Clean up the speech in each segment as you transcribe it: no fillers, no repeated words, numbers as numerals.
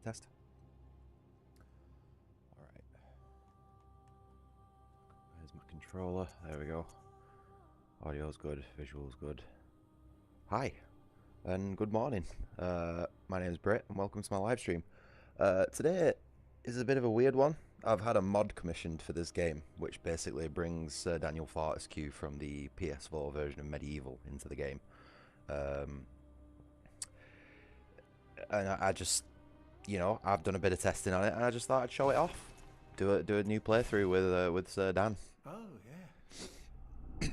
Test. Alright. There's my controller. There we go. Audio's good. Visual's good. Hi. And good morning. My name is Brit and welcome to my live stream. Today is a bit of a weird one. I've had a mod commissioned for this game, which basically brings Sir Daniel Fortesque from the PS4 version of MediEvil into the game. And I just, you know, I've done a bit of testing on it, and I just thought I'd show it off. Do a new playthrough with Sir Dan. Oh yeah.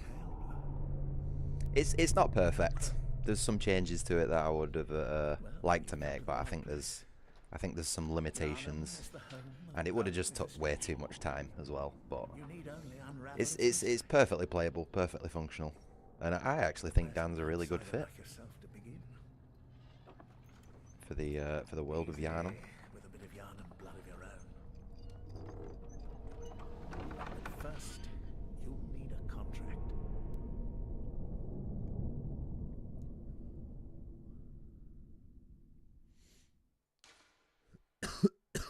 It's not perfect. There's some changes to it that I would have liked to make, but I think there's some limitations, and it would have just took way too much time as well. But it's perfectly playable, perfectly functional, and I actually think Dan's a really good fit for the world of Yharnam. With a bit of Yharnam blood of your own. But first, you'll need a contract.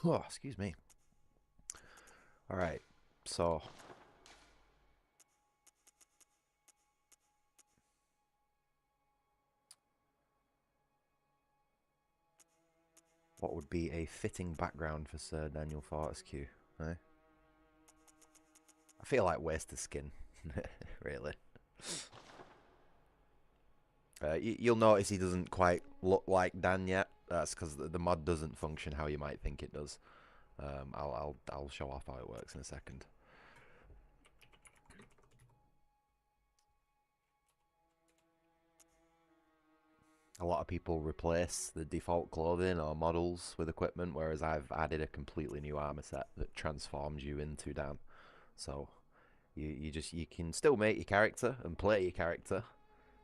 Oh, excuse me. All right, so what would be a fitting background for Sir Daniel Fortesque, eh? I feel like wasted skin, really. You'll notice he doesn't quite look like Dan yet. That's because the mod doesn't function how you might think it does. I'll show off how it works in a second. A lot of people replace the default clothing or models with equipment, whereas I've added a completely new armor set that transforms you into Dan. So you can still make your character and play your character.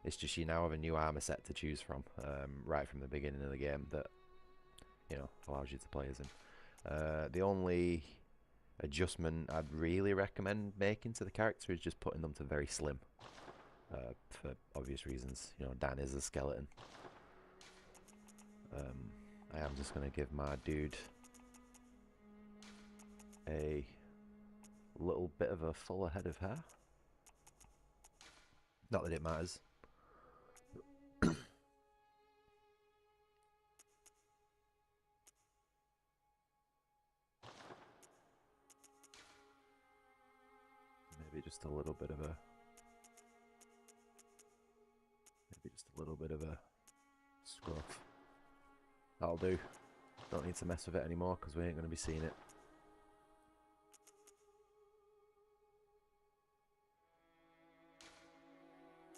It's just you now have a new armor set to choose from right from the beginning of the game that, you know, allows you to play as him. The only adjustment I'd really recommend making to the character is just putting them to very slim, for obvious reasons. You know, Dan is a skeleton. I am just going to give my dude a little bit of a fuller head of hair. Not that it matters. Maybe just a little bit of a scruff. That'll do. Don't need to mess with it anymore because we ain't going to be seeing it.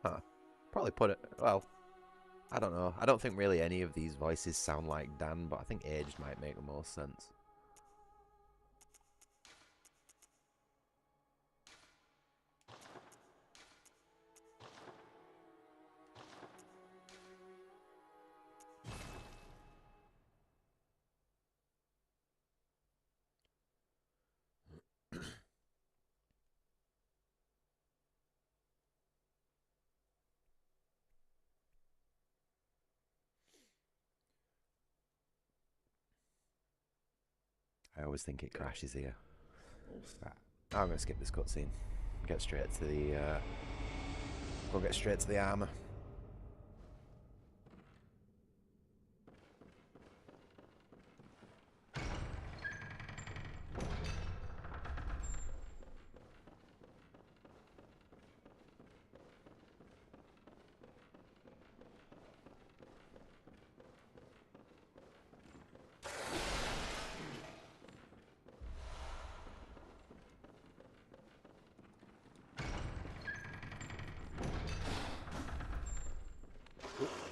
Huh. Probably put it, well, I don't know. I don't think really any of these voices sound like Dan, but I think aged might make the most sense. I always think it crashes here. Right. I'm going to skip this cutscene. Get straight to the go get straight to the armor.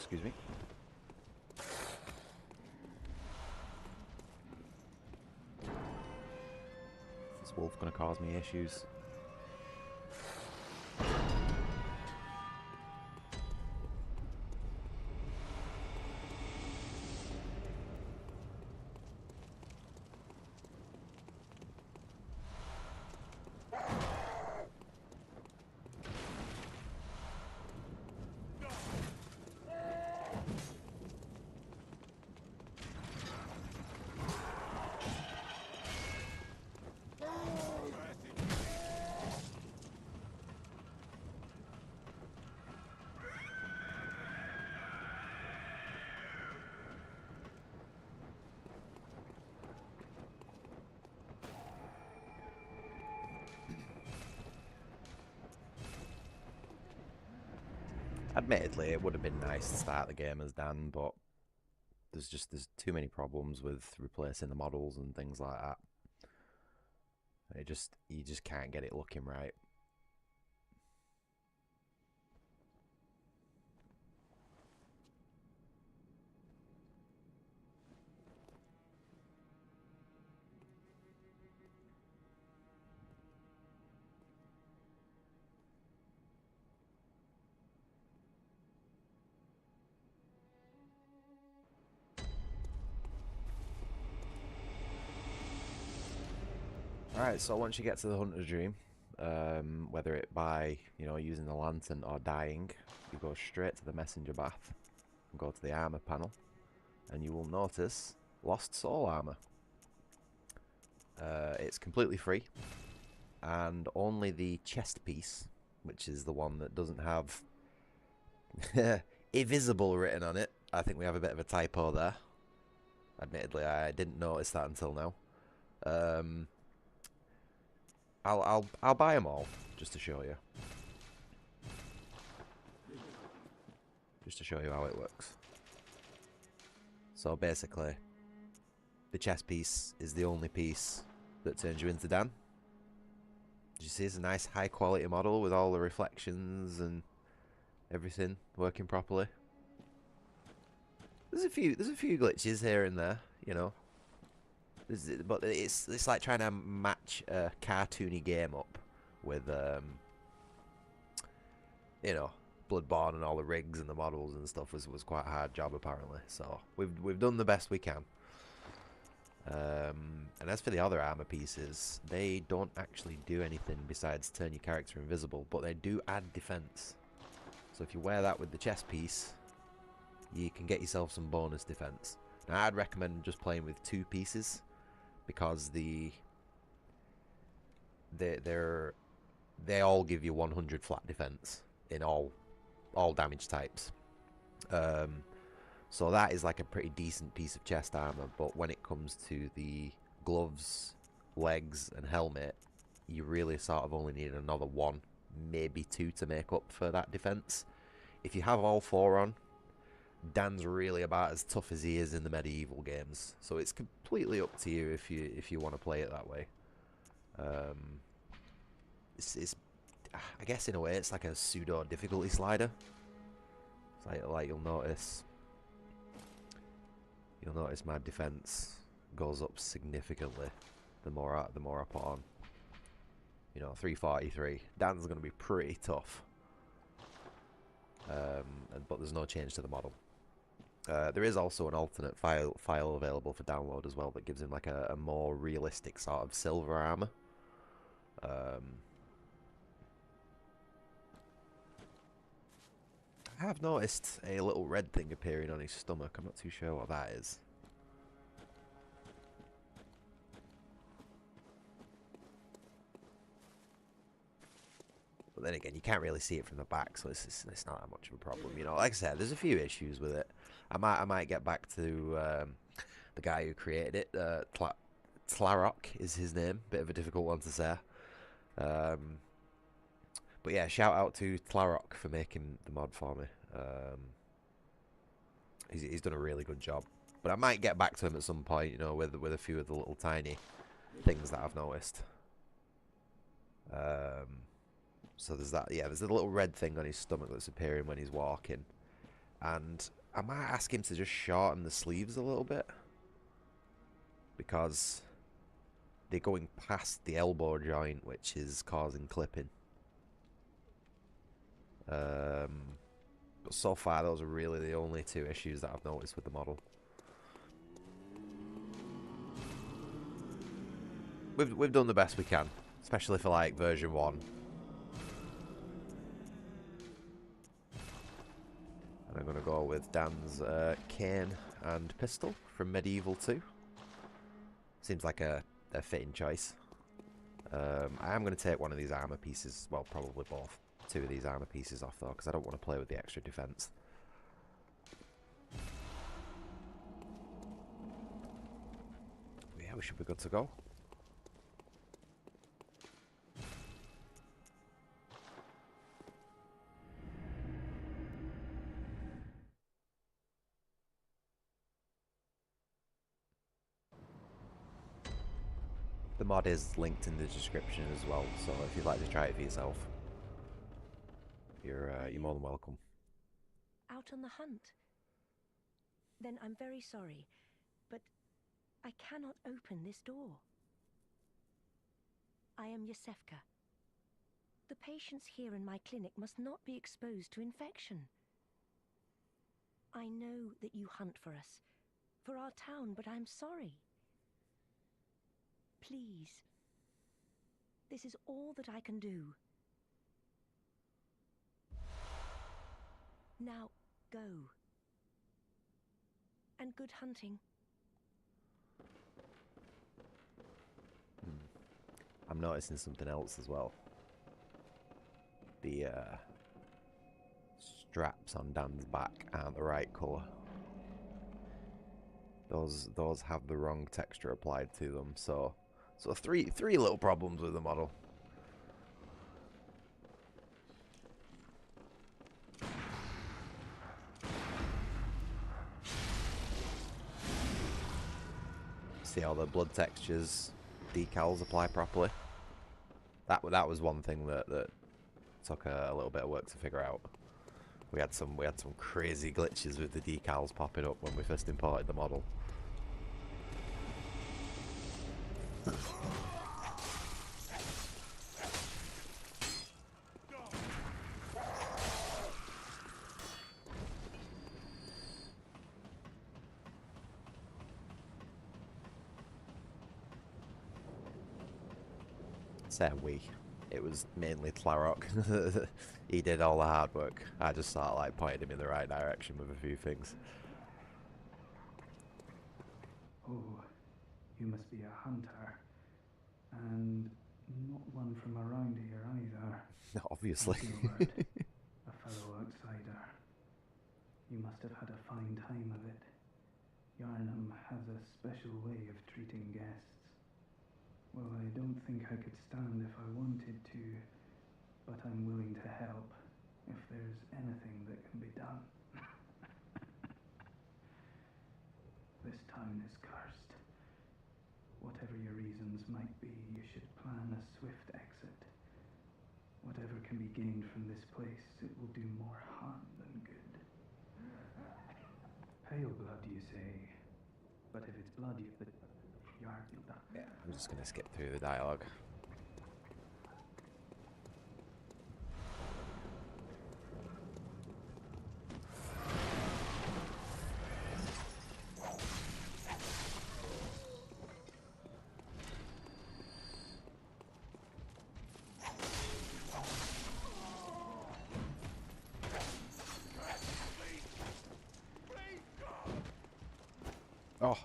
Excuse me. Is this wolf gonna cause me issues? Admittedly, it would have been nice to start the game as Dan, but there's too many problems with replacing the models and things like that. You just can't get it looking right. Alright, so once you get to the Hunter's Dream, whether it by, using the lantern or dying, you go straight to the messenger bath and go to the armor panel, and you will notice Lost Soul armor. It's completely free, and only the chest piece, which is the one that doesn't have invisible written on it. I think we have a bit of a typo there. Admittedly, I didn't notice that until now. I'll buy them all just to show you. Just to show you how it works. So basically, the chest piece is the only piece that turns you into Dan. Did you see it's a nice high quality model with all the reflections and everything working properly? There's a few glitches here and there, but it's like trying to match a cartoony game up with Bloodborne and all the rigs and the models and stuff was quite a hard job apparently. So we've done the best we can. And as for the other armor pieces, they don't actually do anything besides turn your character invisible, but they do add defense. So if you wear that with the chest piece, you can get yourself some bonus defense. Now I'd recommend just playing with two pieces, because they all give you 100 flat defense in all damage types. So that is like a pretty decent piece of chest armor, but when it comes to the gloves, legs and helmet, you really sort of only need another one, maybe two to make up for that defense. If you have all four on, Dan's really about as tough as he is in the MediEvil games, so it's completely up to you if you want to play it that way. It's I guess in a way it's like a pseudo difficulty slider. It's like you'll notice my defense goes up significantly the more I put on. 343. Dan's going to be pretty tough, but there's no change to the model. There is also an alternate file available for download as well that gives him like a more realistic sort of silver armor. I have noticed a little red thing appearing on his stomach. I'm not too sure what that is. But then again, you can't really see it from the back, so it's not that much of a problem. Like I said, there's a few issues with it. I might get back to the guy who created it. Tlarok is his name. Bit of a difficult one to say. But yeah, shout out to Tlarok for making the mod for me. He's done a really good job. But I might get back to him at some point, with a few of the little tiny things that I've noticed. So there's that. Yeah, there's a little red thing on his stomach that's appearing when he's walking. And I might ask him to just shorten the sleeves a little bit, because they're going past the elbow joint, which is causing clipping. But so far, those are really the only two issues that I've noticed with the model. We've done the best we can, especially for like version 1. And I'm gonna go with Dan's cane and pistol from MediEvil 2. Seems like a fitting choice. I am going to take one of these armor pieces, well, probably both. 2 of these armor pieces off though, because I don't want to play with the extra defense. But yeah, we should be good to go. The mod is linked in the description as well, so if you'd like to try it for yourself, you're more than welcome. Out on the hunt? Then I'm very sorry, but I cannot open this door. I am Yosefka. The patients here in my clinic must not be exposed to infection. I know that you hunt for us, for our town, but I'm sorry. Please. This is all that I can do. Now, go. And good hunting. I'm noticing something else as well. The straps on Dan's back aren't the right colour. Those have the wrong texture applied to them, so three little problems with the model. See how the blood textures decals apply properly. That was one thing that took a little bit of work to figure out. We had some crazy glitches with the decals popping up when we first imported the model. Say we. It was mainly Tlarok. He did all the hard work. I just sort of like pointed him in the right direction with a few things. Oh, you must be a hunter. And not one from around here either. Obviously. Gilbert, a fellow outsider. You must have had a fine time of it. Yarnum has a special way of treating guests. Well, I don't think I could stand if I wanted to, but I'm willing to help if there's anything that can be done. This town is cursed. Whatever your reasons might be, you should plan a swift exit. Whatever can be gained from this place, it will do more harm than good. Pale blood, you say? But if it's blood, Yeah, I'm just gonna skip through the dialogue. Oh.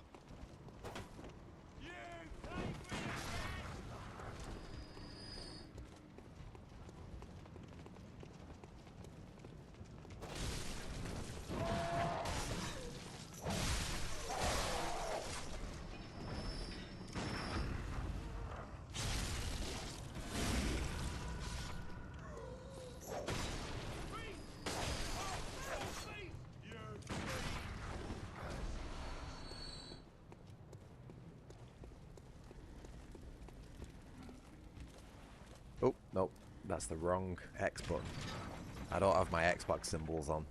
Oh, nope. That's the wrong X button. I don't have my Xbox symbols on.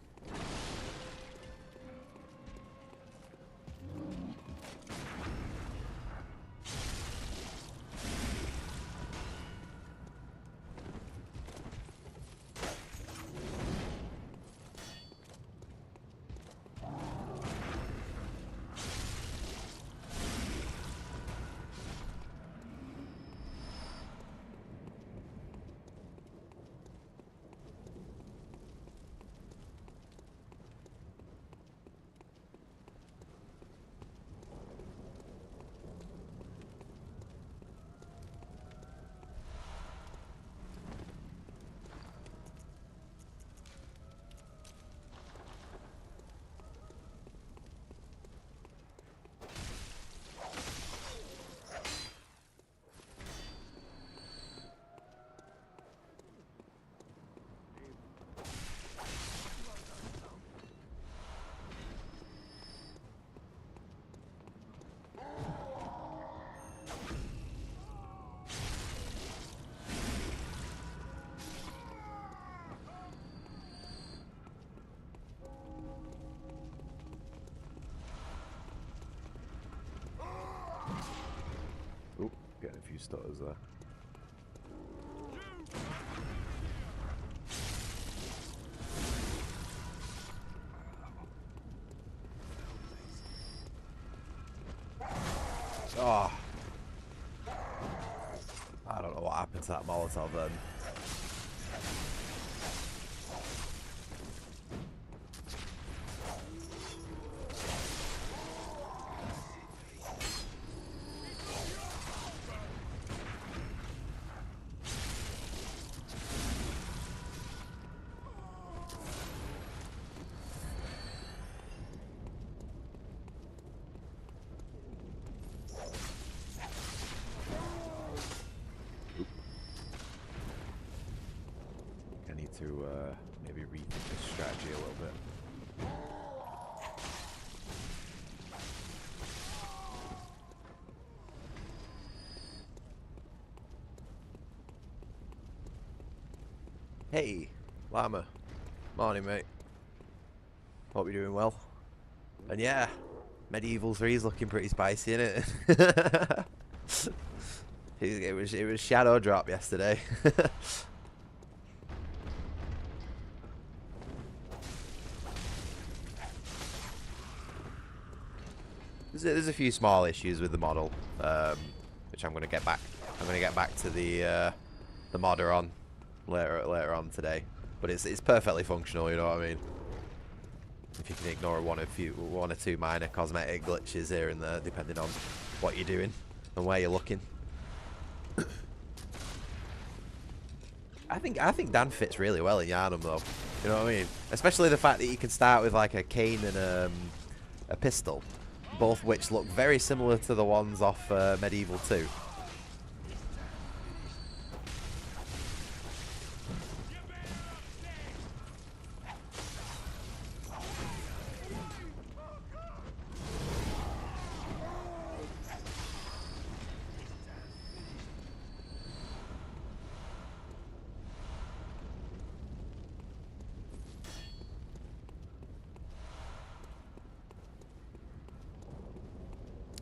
few stutters there. Oh. I don't know what happened to that Molotov then. To maybe rethink this strategy a little bit. Hey, Llama. Morning, mate. Hope you're doing well. And yeah, MediEvil 3 is looking pretty spicy, isn't it? it was shadow drop yesterday. There's a few small issues with the model, which I'm gonna get back. I'm gonna get back to the modder on later on today. But it's perfectly functional, you know what I mean. If you can ignore one or two minor cosmetic glitches here and there, depending on what you're doing and where you're looking. I think Dan fits really well in Yharnam though. You know what I mean? Especially the fact that you can start with like a cane and a pistol. Both which look very similar to the ones off MediEvil 2.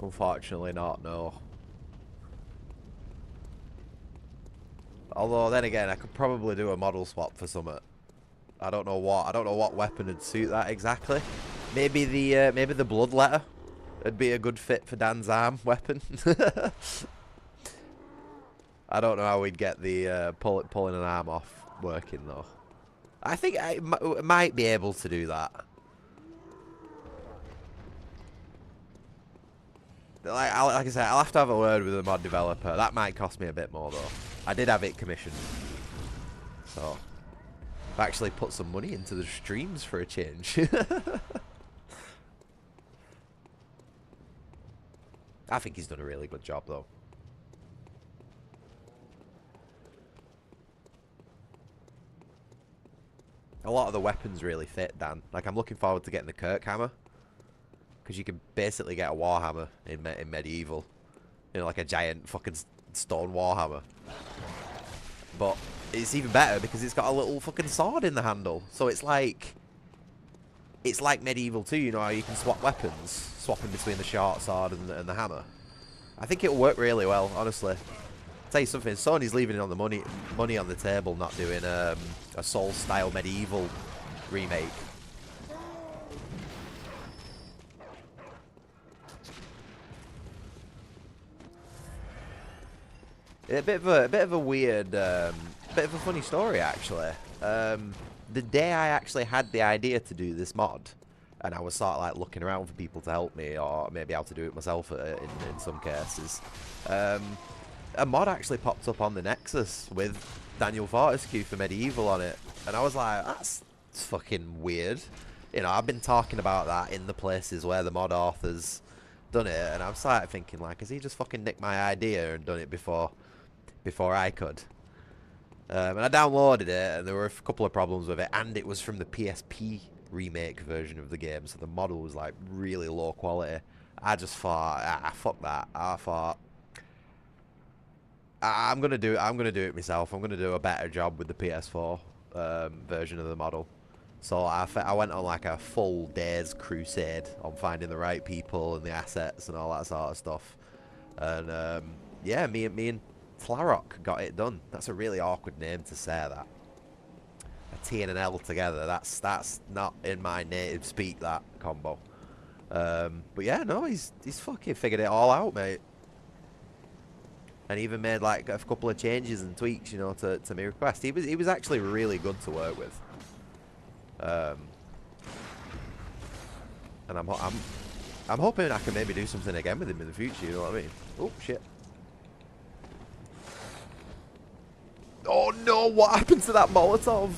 Unfortunately not, no. Although then again, I could probably do a model swap for something. I don't know what weapon would suit that exactly. Maybe the blood letter would be a good fit for Dan's arm weapon. I don't know how we'd get the pulling an arm off working though. I think I might be able to do that. Like I said, I'll have to have a word with the mod developer. That might cost me a bit more though. I did have it commissioned, so I've actually put some money into the streams for a change. I think he's done a really good job though. A lot of the weapons really fit, Dan. Like I'm looking forward to getting the Kirk hammer. Because you can basically get a warhammer in MediEvil. You know, like a giant fucking stone warhammer. But it's even better because it's got a little fucking sword in the handle. So it's like MediEvil 2, you know how you can swap weapons. Swapping between the short sword and the hammer. I think it'll work really well, honestly. I'll tell you something, Sony's leaving it on the money on the table, not doing a Soul-style MediEvil remake. A bit of a weird, bit of a funny story actually. The day I actually had the idea to do this mod, and I was sort of like looking around for people to help me, or maybe how to do it myself in some cases, a mod actually popped up on the Nexus with Daniel Fortesque for MediEvil on it, and I was like, that's fucking weird. You know, I've been talking about that in the places where the mod authors done it, and I'm started thinking like, has he just fucking nicked my idea and done it before I could? And I downloaded it, and there were a couple of problems with it, and it was from the PSP remake version of the game, so the model was like really low quality. I just thought, fuck that. I thought, I'm gonna do it myself. I'm gonna do a better job with the PS4 version of the model. So I went on like a full day's crusade on finding the right people and the assets and all that sort of stuff. And yeah, me and Tlarok got it done. That's a really awkward name to say that. A T and an L together. That's not in my native speak, that combo. But yeah, no, he's fucking figured it all out, mate. And even made like a couple of changes and tweaks, you know, to my request. He was actually really good to work with. And I'm hoping I can maybe do something again with him in the future. You know what I mean? Oh shit! Oh no! What happened to that Molotov?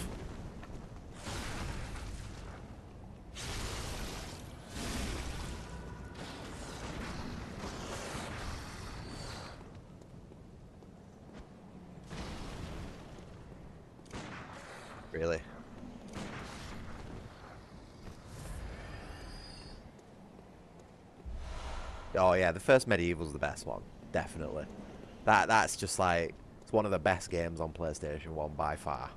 Really? Oh yeah, the first MediEvil's the best one, definitely. That's just like, it's one of the best games on PlayStation 1 by far.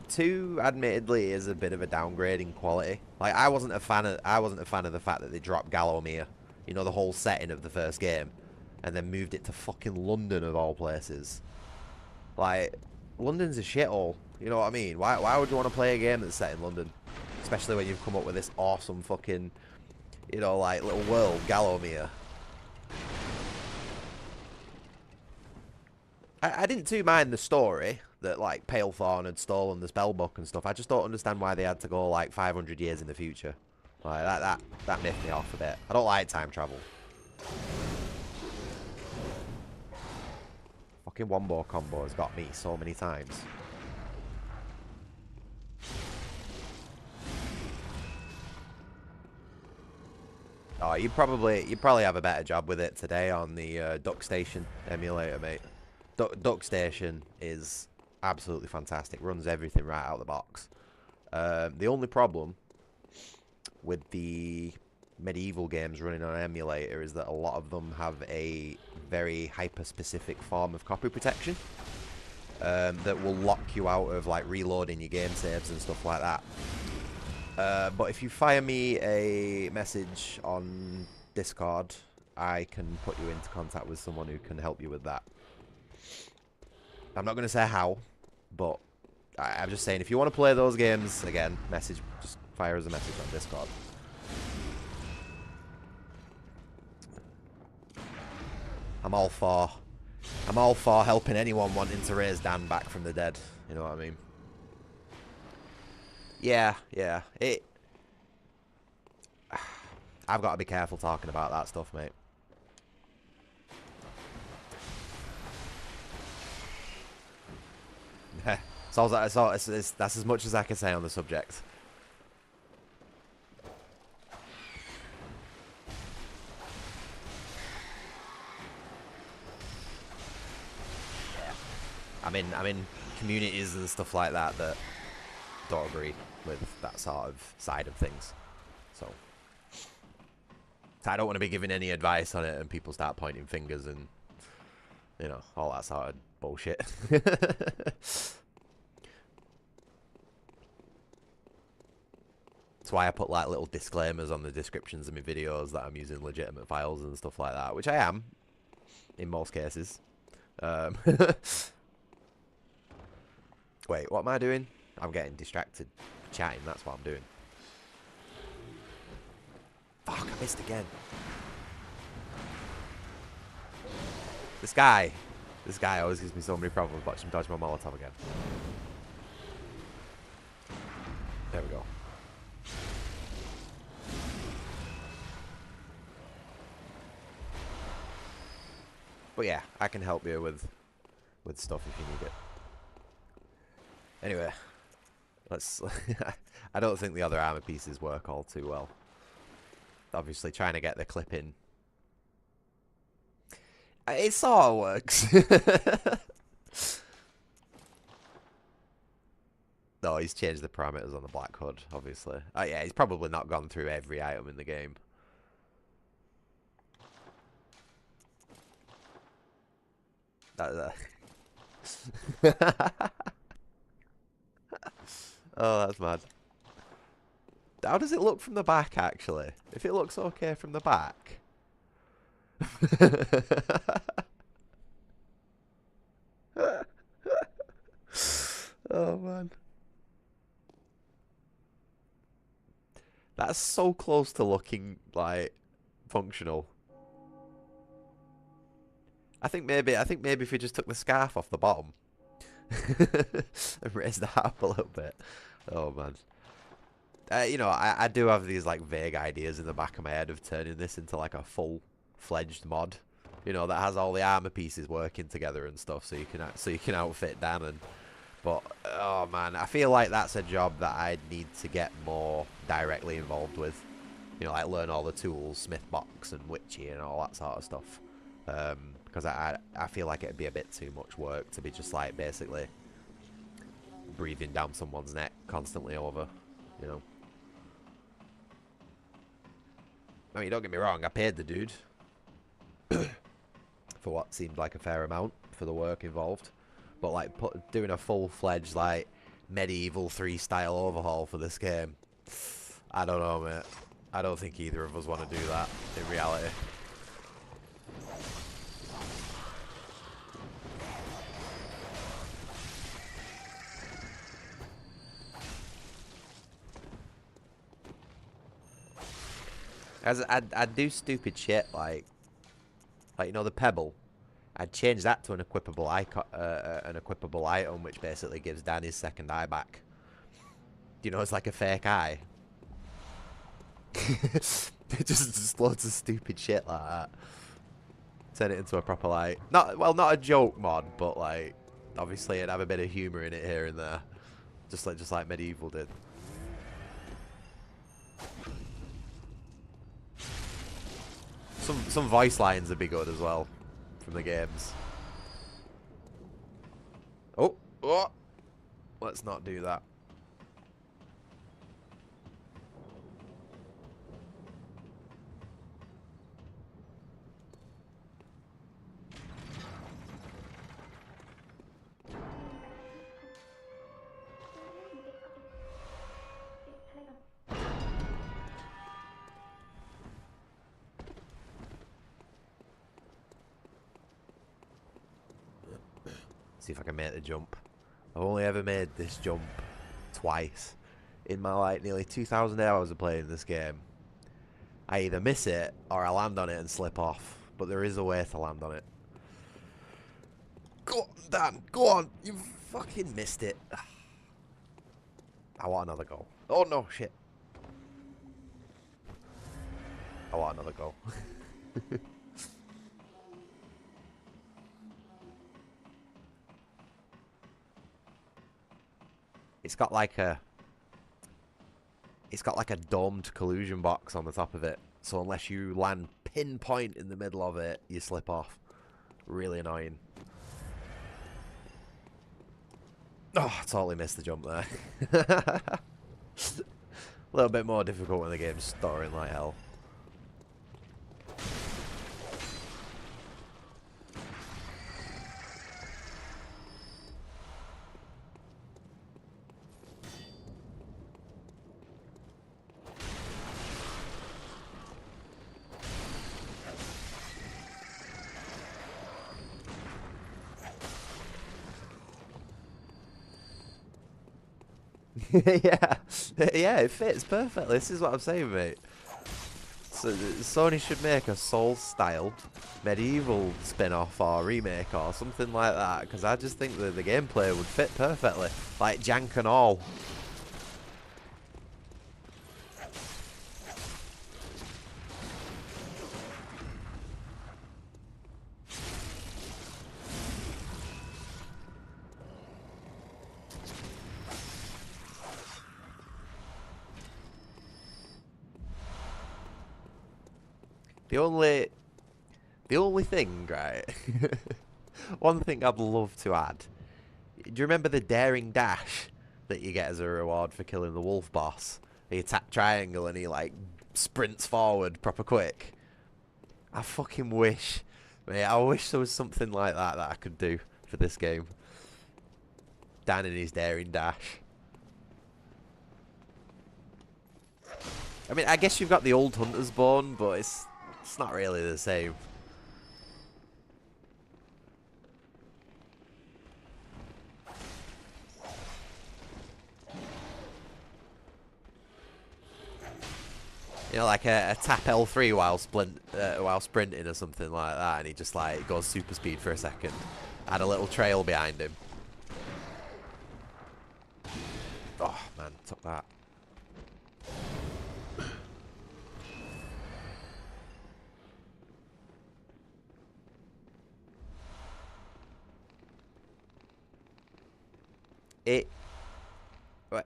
2, admittedly, is a bit of a downgrade in quality. Like I wasn't a fan of the fact that they dropped Gallowmere, you know, the whole setting of the first game, and then moved it to fucking London of all places. Like, London's a shithole. You know what I mean? Why would you want to play a game that's set in London? Especially when you've come up with this awesome fucking, you know, like, little world, Gallowmere. I didn't too mind the story that, like, Palethorn had stolen the spellbook and stuff. I just don't understand why they had to go, like, 500 years in the future. Like, that miffed me off a bit. I don't like time travel. Fucking wombo combo has got me so many times. Oh, you probably have a better job with it today on the Duck Station emulator, mate. Duck Station is absolutely fantastic. Runs everything right out of the box. The only problem with the MediEvil games running on an emulator is that a lot of them have a very hyper-specific form of copy protection that will lock you out of like reloading your game saves and stuff like that. But if you fire me a message on Discord, I can put you into contact with someone who can help you with that. I'm not going to say how, but I'm just saying if you want to play those games again, just fire us a message on Discord. I'm all for helping anyone wanting to raise Dan back from the dead. You know what I mean? Yeah. I've got to be careful talking about that stuff, mate. That's as much as I can say on the subject. I'm in communities and stuff like that that don't agree with that sort of side of things. So I don't want to be giving any advice on it and people start pointing fingers and, you know, all that sort of bullshit. That's why I put like little disclaimers on the descriptions of my videos that I'm using legitimate files and stuff like that, which I am in most cases. Wait, what am I doing? I'm getting distracted chatting, that's what I'm doing. Fuck, I missed again. This guy always gives me so many problems. Watch him dodge my Molotov again. There we go. But yeah, I can help you with stuff if you need it. Anyway, let's... I don't think the other armor pieces work all too well. Obviously, trying to get the clip in. It sort of works. No, he's changed the parameters on the Black Hood, obviously. Yeah, he's probably not gone through every item in the game. Oh, that's mad. How does it look from the back, actually? If it looks okay from the back. That's so close to looking like functional. I think maybe if you just took the scarf off the bottom and raised that up a little bit. Oh man. You know, I do have these like vague ideas in the back of my head of turning this into like a full-fledged mod. You know, that has all the armor pieces working together and stuff, so you can outfit Dan. And but oh man, I feel like that's a job that I need to get more directly involved with. You know, like learn all the tools, smith box and witchy and all that sort of stuff. Because I feel like it'd be a bit too much work to be just like basically breathing down someone's neck constantly over, you know. I mean, don't get me wrong, I paid the dude for what seemed like a fair amount for the work involved. But like doing a full-fledged like MediEvil 3 style overhaul for this game, I don't know, mate. I don't think either of us want to do that in reality. As I'd do stupid shit like you know the pebble. I'd change that to an equipable item, which basically gives Dan his second eye back. You know, it's like a fake eye. just loads of stupid shit like that. Turn it into a proper like not a joke mod, but like obviously it'd have a bit of humor in it here and there, just like MediEvil did. Some voice lines would be good as well from the games. Oh, let's not do that. See if I can make the jump. I've only ever made this jump twice in my like nearly 2,000 hours of playing this game. I either miss it or I land on it and slip off, but there is a way to land on it. Go on, Dan, go on. You fucking missed it. I want another goal. Oh no, shit. I want another goal. It's got like a domed collusion box on the top of it. So unless you land pinpoint in the middle of it, you slip off. Really annoying. Oh, I totally missed the jump there. A little bit more difficult when the game's stuttering like hell. yeah, yeah, it fits perfectly. This is what I'm saying, mate. So Sony should make a Soul-style MediEvil spin-off or remake or something like that, because I just think that the gameplay would fit perfectly, like jank and all. The only thing, right? One thing I'd love to add. Do you remember the daring dash that you get as a reward for killing the wolf boss? You tap triangle and he like sprints forward proper quick. I fucking wish, mate. I wish there was something like that I could do for this game. Dan in his daring dash. I mean, I guess you've got the old hunter's bone, but it's not really the same. You know, like a tap L3 while sprinting or something like that, and he just like goes super speed for a second. Had a little trail behind him. Oh man, took that.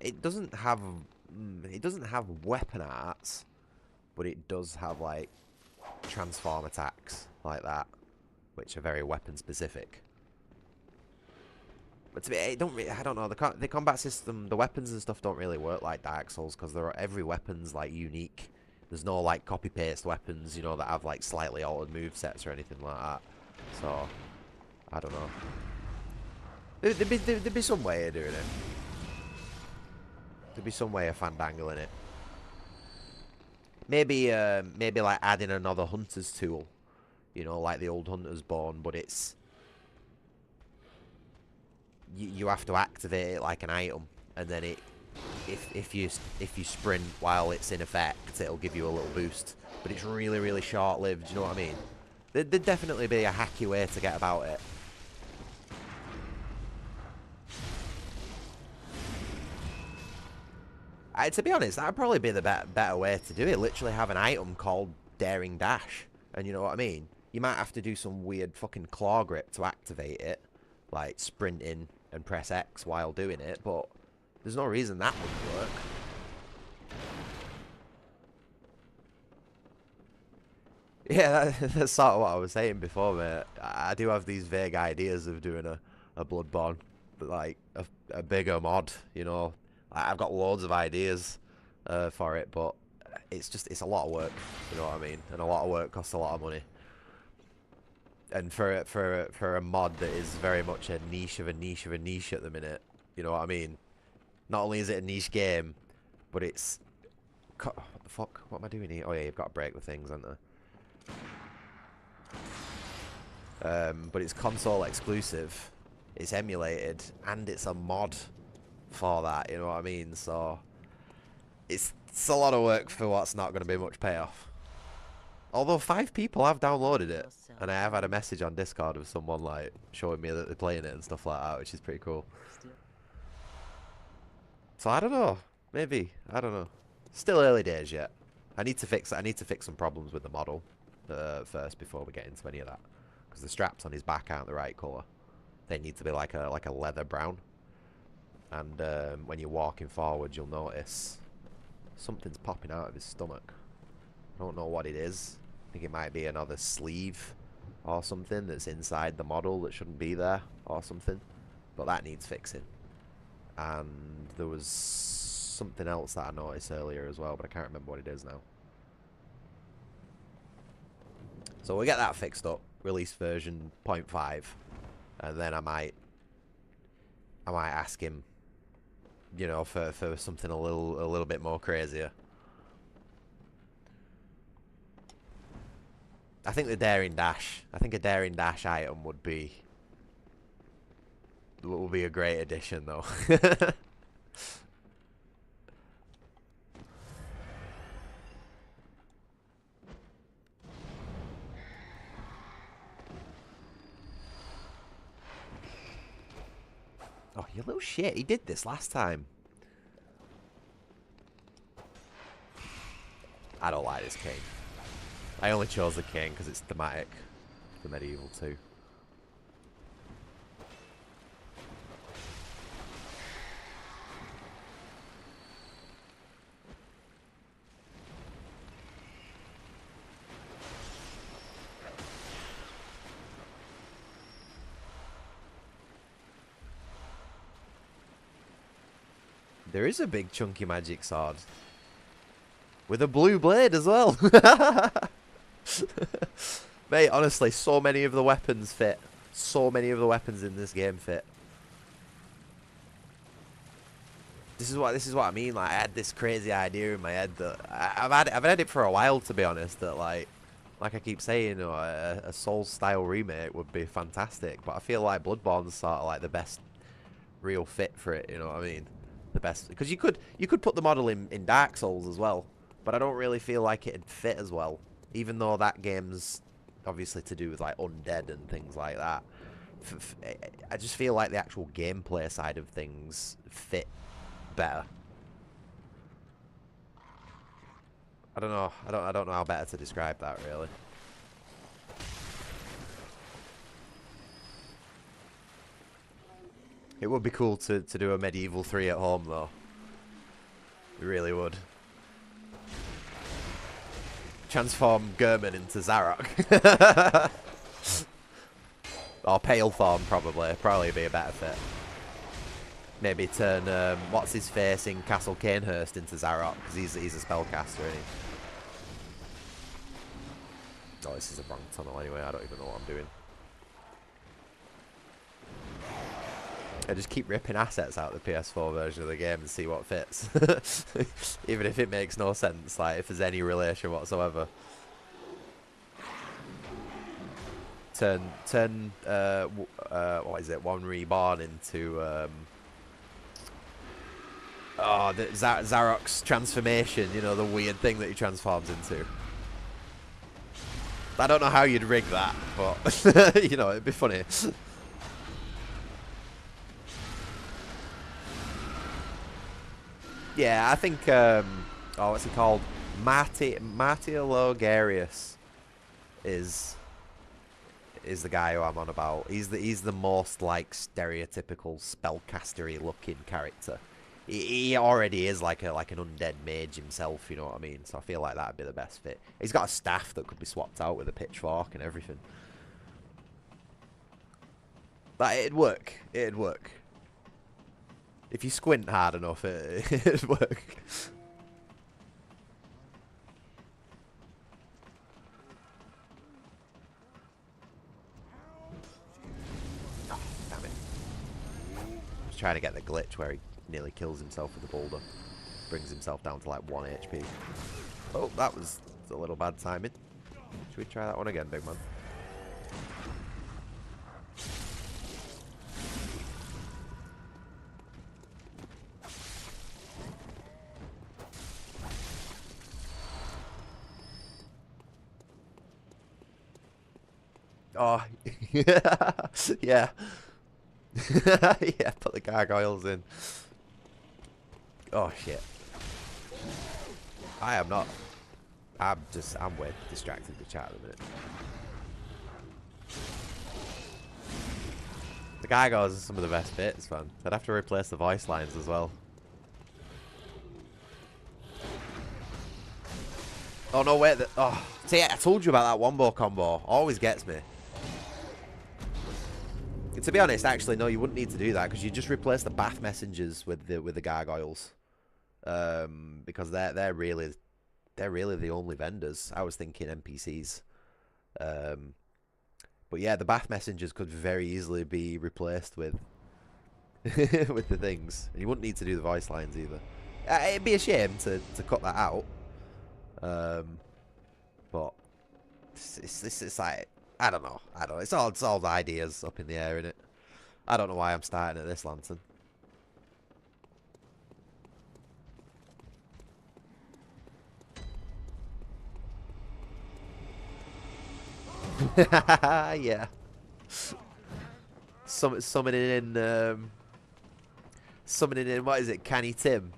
It doesn't have weapon arts, but it does have like transform attacks like that, which are very weapon specific. But to me, it don't really, I don't know, the combat system, the weapons and stuff don't really work like Dark Souls because every weapon's like unique. There's no like copy paste weapons, you know, that have like slightly altered movesets or anything like that. So I don't know. There'd be some way of doing it. There'd be some way of fandangling it. Maybe like adding another hunter's tool, you know, like the old hunter's bone, but it's you have to activate it like an item, and then if you sprint while it's in effect, it'll give you a little boost. But it's really short-lived. You know what I mean? There'd definitely be a hacky way to get about it. To be honest, that'd probably be the better way to do it. Literally have an item called Daring Dash. And you know what I mean? You might have to do some weird fucking claw grip to activate it. Like sprinting and press X while doing it. But there's no reason that wouldn't work. Yeah, that's sort of what I was saying before, mate. I do have these vague ideas of doing a Bloodborne. But like a bigger mod, you know. I've got loads of ideas for it, but it's a lot of work, you know what I mean? And a lot of work costs a lot of money. And for a mod that is very much a niche of a niche of a niche at the minute, you know what I mean? Not only is it a niche game, but it's what the fuck? What am I doing here? Oh yeah, you've got to break the things, haven't there? But it's console exclusive. It's emulated, and it's a mod for that, you know what I mean? So it's a lot of work for what's not going to be much payoff. Although 5 people have downloaded it, and I have had a message on Discord of someone like showing me that they're playing it and stuff like that, which is pretty cool. So I don't know, maybe, I don't know. Still early days yet. I need to fix some problems with the model first before we get into any of that, because the straps on his back aren't the right color. They need to be like a leather brown. And when you're walking forward, you'll notice something's popping out of his stomach. I don't know what it is. I think it might be another sleeve or something that's inside the model that shouldn't be there or something. But that needs fixing. And there was something else that I noticed earlier as well, but I can't remember what it is now. So we'll get that fixed up. Release version 0.5. And then I might ask him, you know, for something a little bit more crazier. I think a Daring Dash item would be a great addition, though. Oh, you little shit. He did this last time. I don't like this king. I only chose the king because it's thematic for MediEvil 2. There is a big chunky magic sword. With a blue blade as well. Mate, honestly, so many of the weapons fit. So many of the weapons in this game fit. This is what I mean. Like, I had this crazy idea in my head that I've had it for a while, to be honest. That like I keep saying, you know, a Souls style remake would be fantastic. But I feel like Bloodborne's sort of like the best real fit for it. You know what I mean? The best, because you could put the model in Dark Souls as well. but I don't really feel like it'd fit as well. Even though that game's obviously to do with like undead and things like that. I just feel like the actual gameplay side of things fit better. I don't know. I don't know how better to describe that really. It would be cool to do a MediEvil 3 at home though. It really would. Transform German into Tlarok. Or Pale Form probably. Probably be a better fit. Maybe turn what's his face in Castle Canehurst into Tlarok because he's a spellcaster, isn't he? Oh, this is a wrong tunnel anyway. I don't even know what I'm doing. I just keep ripping assets out of the PS4 version of the game and see what fits. Even if it makes no sense, like if there's any relation whatsoever. Turn what is it? One Reborn into oh, the Tlarok's transformation. You know, the weird thing that he transforms into. I don't know how you'd rig that, but you know, it'd be funny. Yeah, I think oh, what's he called? Logarius is the guy who I'm on about. He's the most like stereotypical spellcastery looking character. He already is like an undead mage himself, you know what I mean? So I feel like that'd be the best fit. He's got a staff that could be swapped out with a pitchfork and everything. But it'd work. It'd work. If you squint hard enough, it'd work. Oh, damn it. I was trying to get the glitch where he nearly kills himself with a boulder. Brings himself down to like 1 HP. Oh, that was a little bad timing. Should we try that one again, big man? Oh, yeah. Yeah, put the gargoyles in. Oh, shit. I am not. I'm way distracted to chat at the minute. The gargoyles are some of the best bits, man. I'd have to replace the voice lines as well. Oh, no, wait. Oh, see, I told you about that wombo combo. Always gets me. To be honest, actually, no, you wouldn't need to do that because you just replace the bath messengers with the gargoyles, because they're really the only vendors. I was thinking NPCs, but yeah, the bath messengers could very easily be replaced with with the things, and you wouldn't need to do the voice lines either. It'd be a shame to cut that out, but it's like. I don't know. It's all the ideas up in the air, innit? I don't know why I'm starting at this lantern. Yeah. Summoning in what is it? Canny Tim,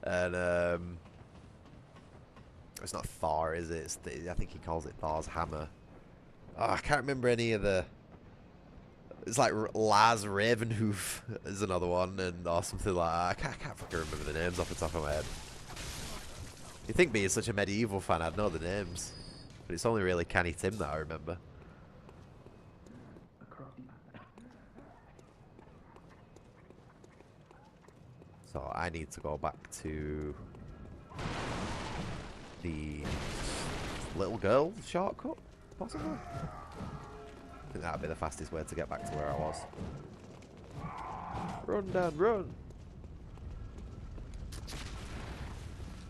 and it's not Thor, is it? I think he calls it Thor's hammer. Oh, I can't remember any of the. It's like Lars Ravenhoof is another one, and or something like that. I can't fucking remember the names off the top of my head. You'd think being such a MediEvil fan, I'd know the names, but it's only really Canny Tim that I remember. So I need to go back to the little girl shortcut. Possibly? I think that'd be the fastest way to get back to where I was. Run, Dan, run!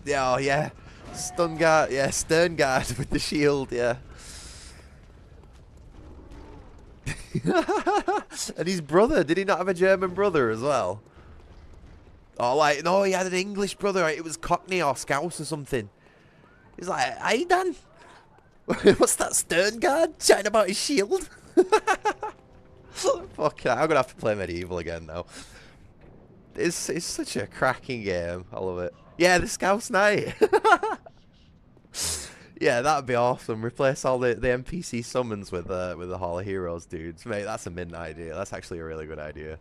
Yeah, oh yeah. Stun guard, yeah, stern guard with the shield, yeah. And his brother, did he not have a German brother as well? Oh, like, no, he had an English brother. It was Cockney or Scouse or something. He's like, "Hey, Dan, what's that stern guard chatting about his shield?" Fuck, I'm gonna have to play MediEvil again now. It's such a cracking game. I love it. Yeah, the Scouse Knight. Yeah, that'd be awesome. Replace all the NPC summons with the Hall of Heroes dudes. Mate, that's a mint idea. That's actually a really good idea.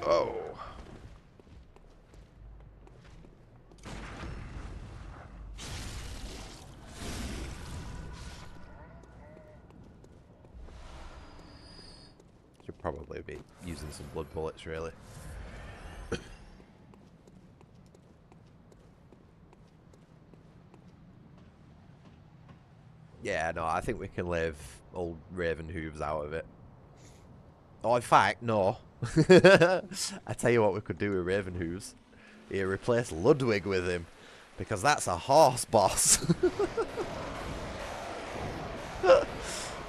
Oh. Should probably be using some blood bullets, really. Yeah, no, I think we can leave old Raven Hooves out of it. Oh, in fact, no. I tell you what we could do with Raven Hooves. You replace Ludwig with him. Because that's a horse boss.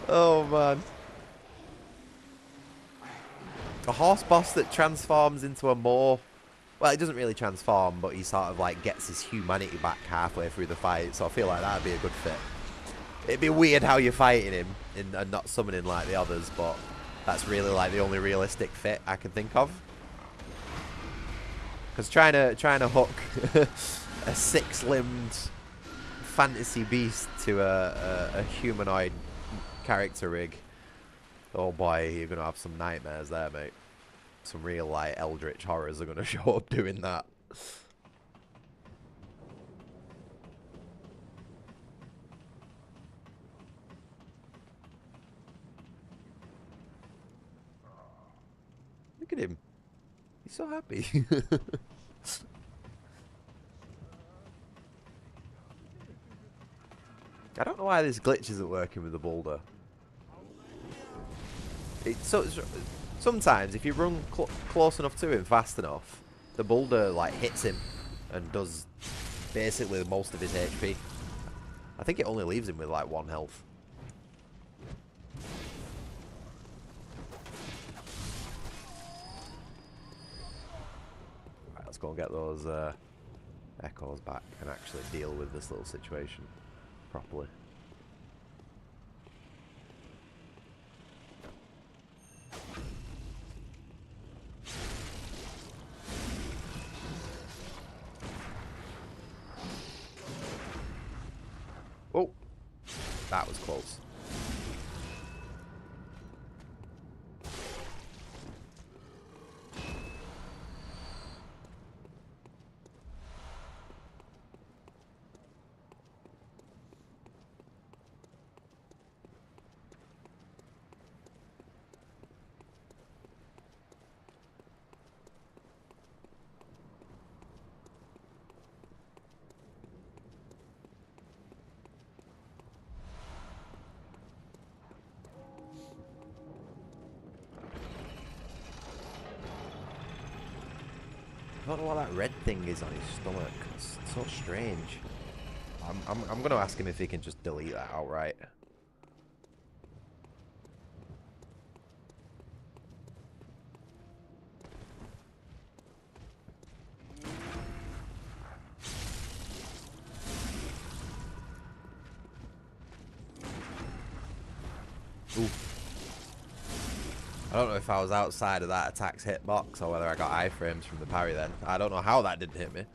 Oh, man. A horse boss that transforms into a more... Well, it doesn't really transform, but he sort of like gets his humanity back halfway through the fight. So I feel like that'd be a good fit. It'd be weird how you're fighting him and not summoning like the others, but that's really like the only realistic fit I can think of. Because trying to hook a six-limbed fantasy beast to a humanoid character rig, oh boy, you're gonna have some nightmares there, mate. Some real like eldritch horrors are gonna show up doing that. Look at him. He's so happy. I don't know why this glitch isn't working with the boulder. Sometimes if you run close enough to him fast enough, the boulder like hits him and does basically most of his HP. I think it only leaves him with like 1 health. Right, let's go and get those echoes back and actually deal with this little situation properly. Oh, that was close. I don't know what that red thing is on his stomach. It's so strange. I'm going to ask him if he can just delete that outright. Ooh. I don't know if I was outside of that attack's hitbox or whether I got iframes from the parry then. I don't know how that didn't hit me.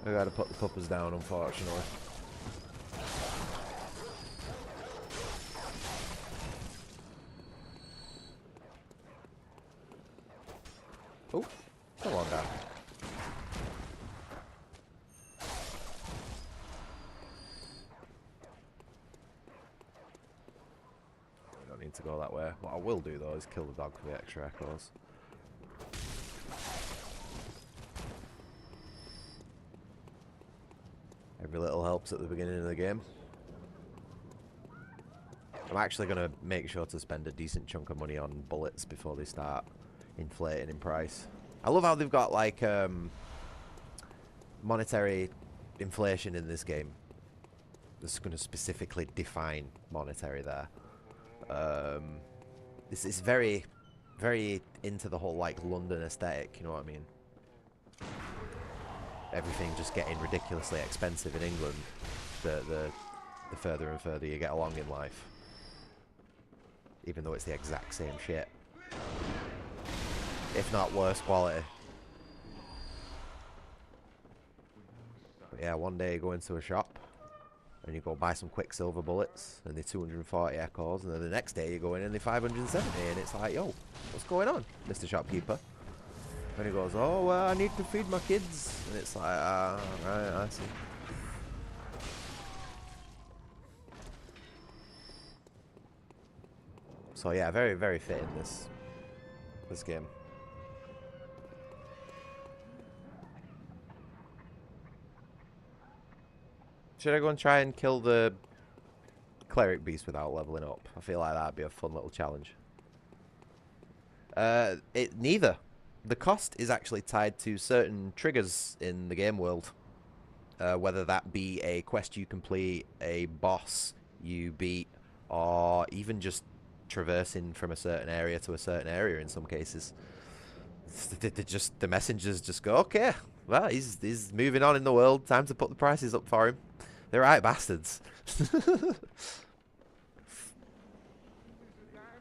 I gotta put the puppers down, unfortunately. Oh, come on down. I don't need to go that way. What I will do though is kill the dog for the extra echoes. I Every little helps at the beginning of the game. I'm actually going to make sure to spend a decent chunk of money on bullets before they start inflating in price. I love how they've got like monetary inflation in this game. That's going to specifically define monetary there. It's very, very into the whole like London aesthetic, you know what I mean? Everything just getting ridiculously expensive in England the further and further you get along in life. Even though it's the exact same shit. If not worse quality. But yeah, one day you go into a shop and you go buy some quicksilver bullets and they're 240 echoes, and then the next day you go in and they're 570, and it's like, yo, what's going on, Mr. Shopkeeper? And he goes, oh, well, I need to feed my kids. And it's like, right, I see. So yeah, very, very fitting this game. Should I go and try and kill the cleric beast without leveling up? I feel like that'd be a fun little challenge. Neither. The cost is actually tied to certain triggers in the game world. Whether that be a quest you complete, a boss you beat, or even just traversing from a certain area to a certain area in some cases. The messengers just go, okay, well, he's moving on in the world, time to put the prices up for him. They're right bastards.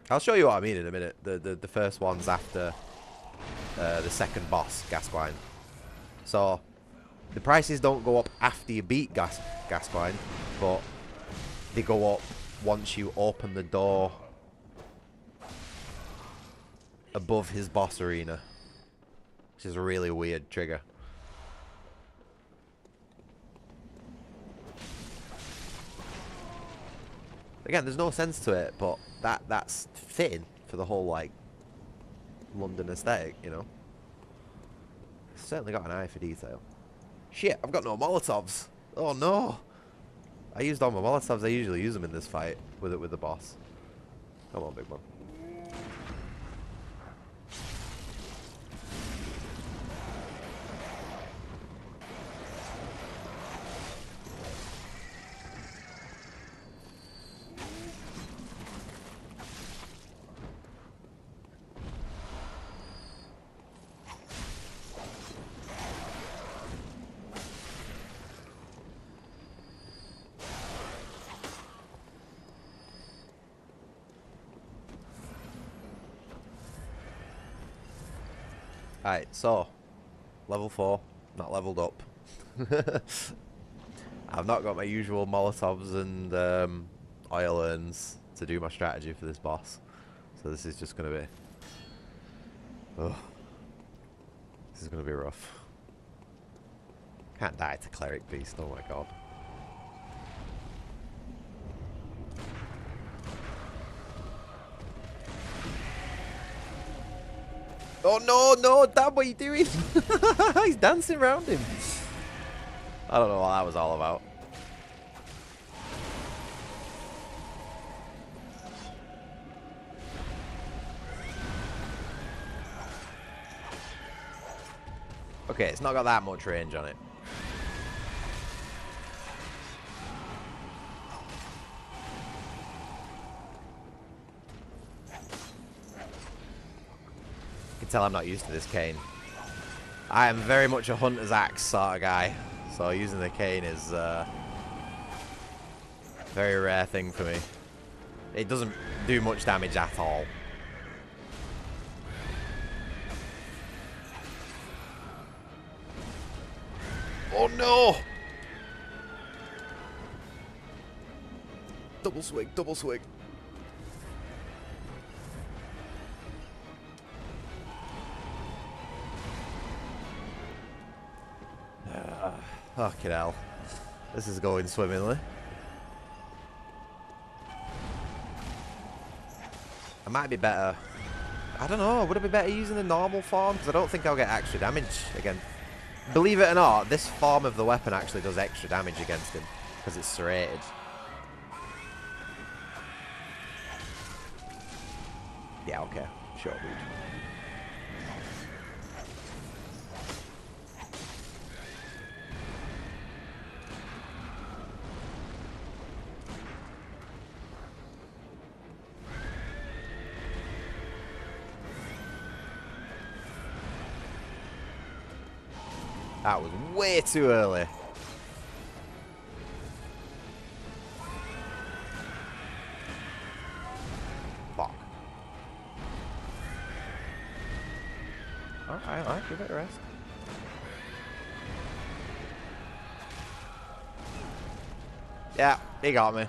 I'll show you what I mean in a minute. The first one's after the second boss, Gascoigne. So the prices don't go up after you beat Gascoigne, but they go up once you open the door above his boss arena, which is a really weird trigger. Again, there's no sense to it, but that's fitting for the whole like London aesthetic, you know. Certainly got an eye for detail. Shit, I've got no Molotovs. Oh no! I used all my Molotovs. I usually use them in this fight with the boss. Come on, big man. Alright, so level 4, not leveled up. I've not got my usual Molotovs and oil urns to do my strategy for this boss. So this is just going to be... Oh, this is going to be rough. Can't die to Cleric Beast, oh my god. Oh no, no, Dad, what are you doing? He's dancing around him. I don't know what that was all about. Okay, it's not got that much range on it. Tell I'm not used to this cane. I am very much a hunter's axe sort of guy, so using the cane is a very rare thing for me. It doesn't do much damage at all. Oh no! Double swing, double swing. Fucking hell. This is going swimmingly. I might be better. I don't know. Would it be better using the normal form? Because I don't think I'll get extra damage again believe it or not, this form of the weapon actually does extra damage against him because it's serrated. Yeah, okay. Sure, dude. That was way too early. Fuck. Alright, give it a rest. Yeah, he got me.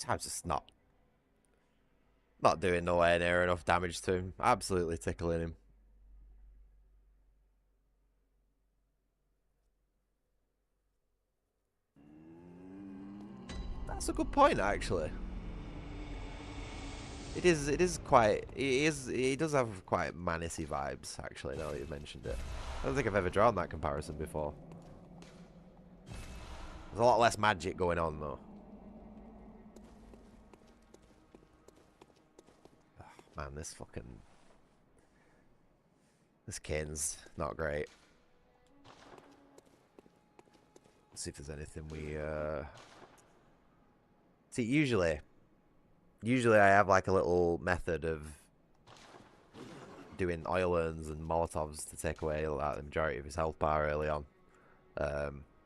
I'm just not doing nowhere near enough damage to him. Absolutely tickling him. That's a good point, actually. It is quite, he does have quite Manissy vibes, actually, now that you've mentioned it. I don't think I've ever drawn that comparison before. There's a lot less magic going on, though. Oh, man, this cane's not great. Let's see if there's anything we, See, usually I have like a little method of doing oil urns and molotovs to take away like the majority of his health bar early on.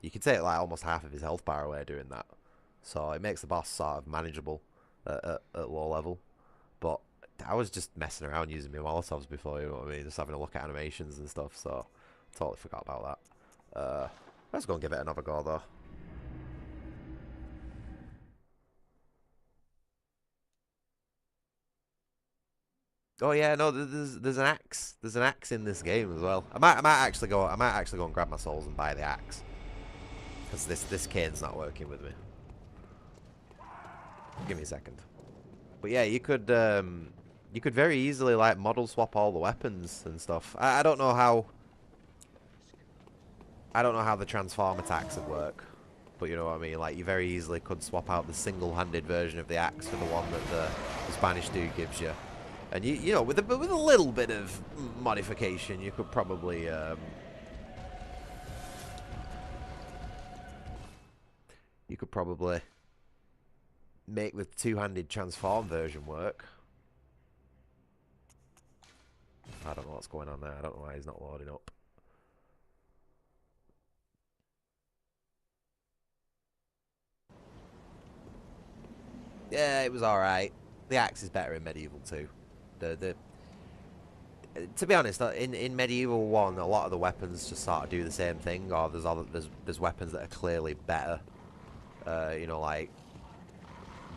You can take like almost half of his health bar away doing that, so it makes the boss sort of manageable at low level. But I was just messing around using my molotovs before, you know what I mean, just having a look at animations and stuff, so totally forgot about that. Let's go and give it another go though. Oh yeah, no, there's an axe. There's an axe in this game as well. I might actually go and grab my souls and buy the axe, because this cane's not working with me. Give me a second. But yeah, you could very easily like model swap all the weapons and stuff. I don't know how the transform attacks would work, but you know what I mean. Like you very easily could swap out the single-handed version of the axe for the one that the Spanish dude gives you. And you know, with a little bit of modification, you could probably make the two-handed transform version work. I don't know what's going on there. I don't know why he's not loading up. Yeah, it was all right. The axe is better in MediEvil 2. To be honest, in MediEvil 1, a lot of the weapons just sort of do the same thing, or there's weapons that are clearly better, you know, like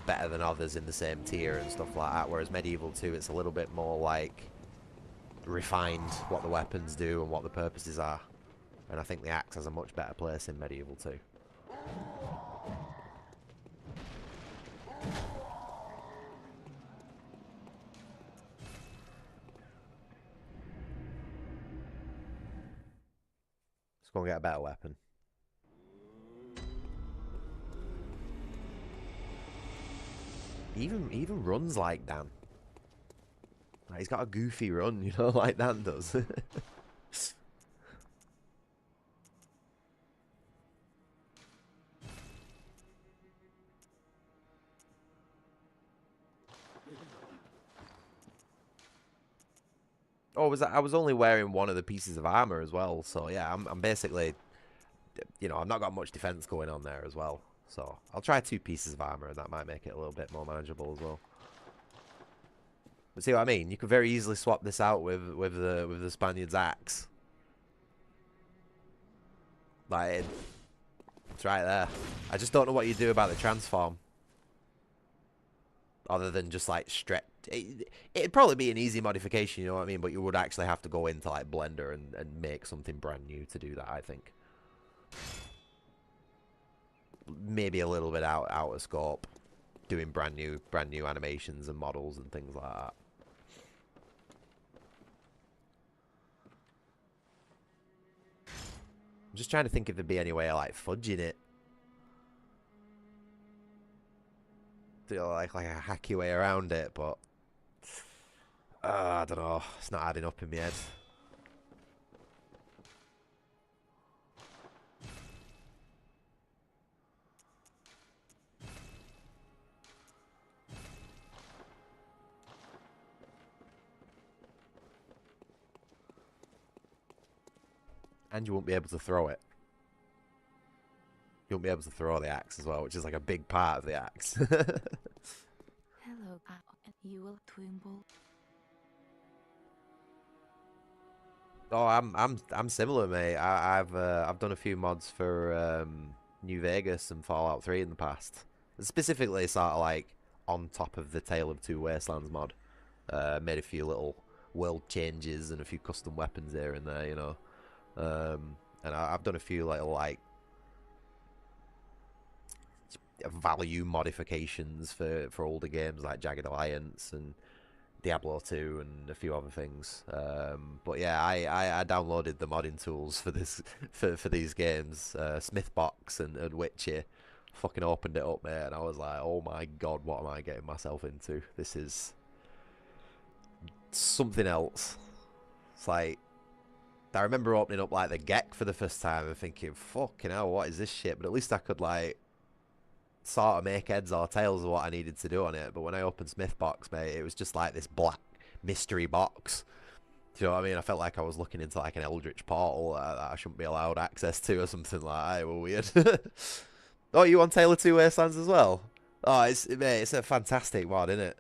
better than others in the same tier and stuff like that. Whereas MediEvil 2, it's a little bit more like refined what the weapons do and what the purposes are. And I think the axe has a much better place in MediEvil 2. Let's go and get a better weapon. He even runs like Dan. Like, he's got a goofy run, you know, like Dan does. Oh, I was only wearing one of the pieces of armor as well, so yeah, I'm basically, you know, I've not got much defense going on there as well. So I'll try 2 pieces of armor, and that might make it a little bit more manageable as well. But see what I mean? You could very easily swap this out with the Spaniard's axe. Like, it's right there. I just don't know what you do about the transform, other than just like stretch. It'd probably be an easy modification, you know what I mean? But you would actually have to go into like Blender and make something brand new to do that, I think. Maybe a little bit out of scope. doing brand new animations and models and things like that. I'm just trying to think if there'd be any way of like fudging it. Like a hacky way around it, but I don't know. It's not adding up in my head. And you won't be able to throw it. You won't be able to throw the axe as well, which is like a big part of the axe. Hello, you will twimble. Oh, I'm similar, mate. I've done a few mods for New Vegas and Fallout 3 in the past. Specifically, sort of like on top of the Tale of Two Wastelands mod. Made a few little world changes and a few custom weapons here and there, you know. And I've done a few little like value modifications for older games like Jagged Alliance and Diablo 2 and a few other things. But yeah, I downloaded the modding tools for this for these games, Smithbox and Witcher. Fucking opened it up, mate, and I was like, oh my god, what am I getting myself into? This is something else. It's like, I remember opening up like the GEC for the first time and thinking, fucking hell, what is this shit? But at least I could like sort of make heads or tails of what I needed to do on it. But when I opened Smithbox, mate, it was just like this black mystery box. Do you know what I mean? I felt like I was looking into like an eldritch portal that I shouldn't be allowed access to or something like that. It was weird. Oh, you on Tale of Two Wastelands as well? Oh, mate, it's a fantastic mod, isn't it?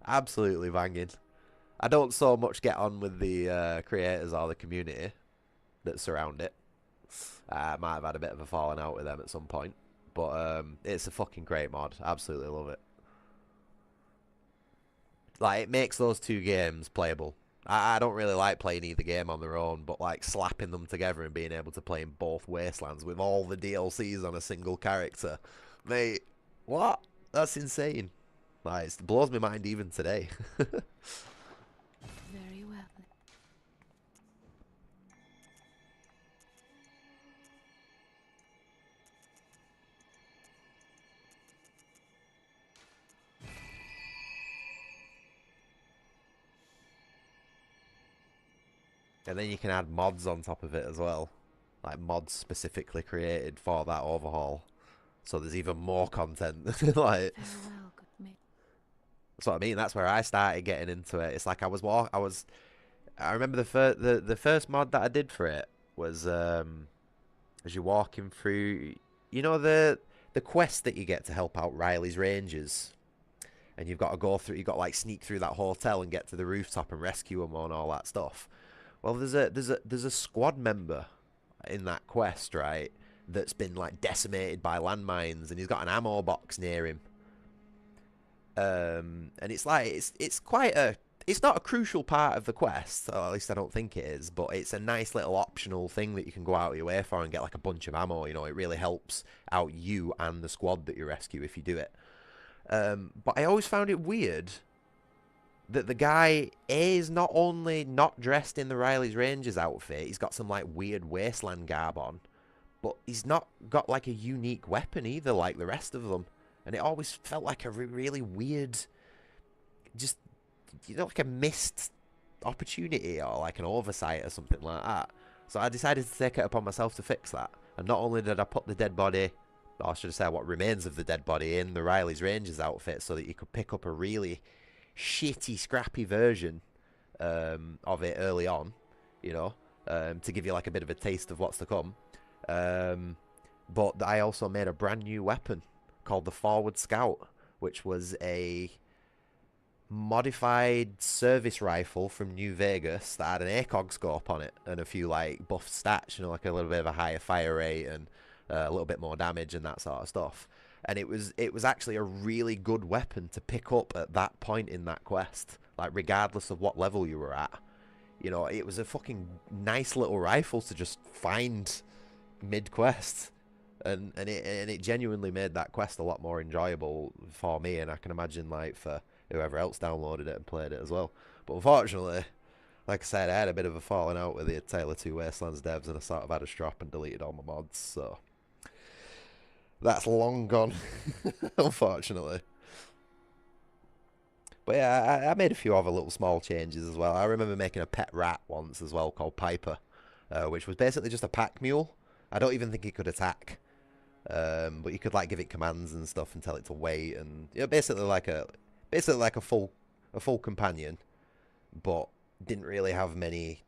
Absolutely banging. I don't so much get on with the creators or the community that surround it. I might have had a bit of a falling out with them at some point. But it's a fucking great mod. Absolutely love it. Like, it makes those two games playable. I don't really like playing either game on their own, but like slapping them together and being able to play in both Wastelands with all the DLCs on a single character. Mate, what? That's insane. Like, it blows my mind even today. Very well. And then you can add mods on top of it as well. Like mods specifically created for that overhaul. So there's even more content. Like, Farewell, good mate. that's what I mean. That's where I started getting into it. It's like I remember the first mod that I did for it was as you're walking through, you know, the quest that you get to help out Riley's Rangers. And you've got to go through, you've got to like sneak through that hotel and get to the rooftop and rescue them and all that stuff. Well, there's a squad member in that quest, right, that's been like decimated by landmines, and he's got an ammo box near him. And it's like it's not a crucial part of the quest, or at least I don't think it is, but it's a nice little optional thing that you can go out of your way for and get like a bunch of ammo. You know, it really helps out you and the squad that you rescue if you do it. But I always found it weird that the guy is not only not dressed in the Riley's Rangers outfit, he's got some like weird wasteland garb on, but he's not got like a unique weapon either like the rest of them. And it always felt like a really weird, just, you know, like a missed opportunity or like an oversight or something like that. So I decided to take it upon myself to fix that. And not only did I put the dead body, or should I say what remains of the dead body, in the Riley's Rangers outfit so that you could pick up a really shitty, scrappy version of it early on, you know, to give you like a bit of a taste of what's to come. But I also made a brand new weapon called the Forward Scout, which was a modified service rifle from New Vegas that had an ACOG scope on it and a few like buff stats, you know, like a little bit of a higher fire rate and a little bit more damage and that sort of stuff. And it was actually a really good weapon to pick up at that point in that quest, like regardless of what level you were at. You know, it was a fucking nice little rifle to just find mid-quest. and it genuinely made that quest a lot more enjoyable for me, and I can imagine like for whoever else downloaded it and played it as well. But unfortunately, like I said, I had a bit of a falling out with the Tale of Two Wastelands devs, and I sort of had a strop and deleted all my mods, so that's long gone, unfortunately. But yeah, I made a few other little small changes as well. I remember making a pet rat once as well called Piper, which was basically just a pack mule. I don't even think it could attack, but you could like give it commands and stuff and tell it to wait, and basically like a full companion, but didn't really have many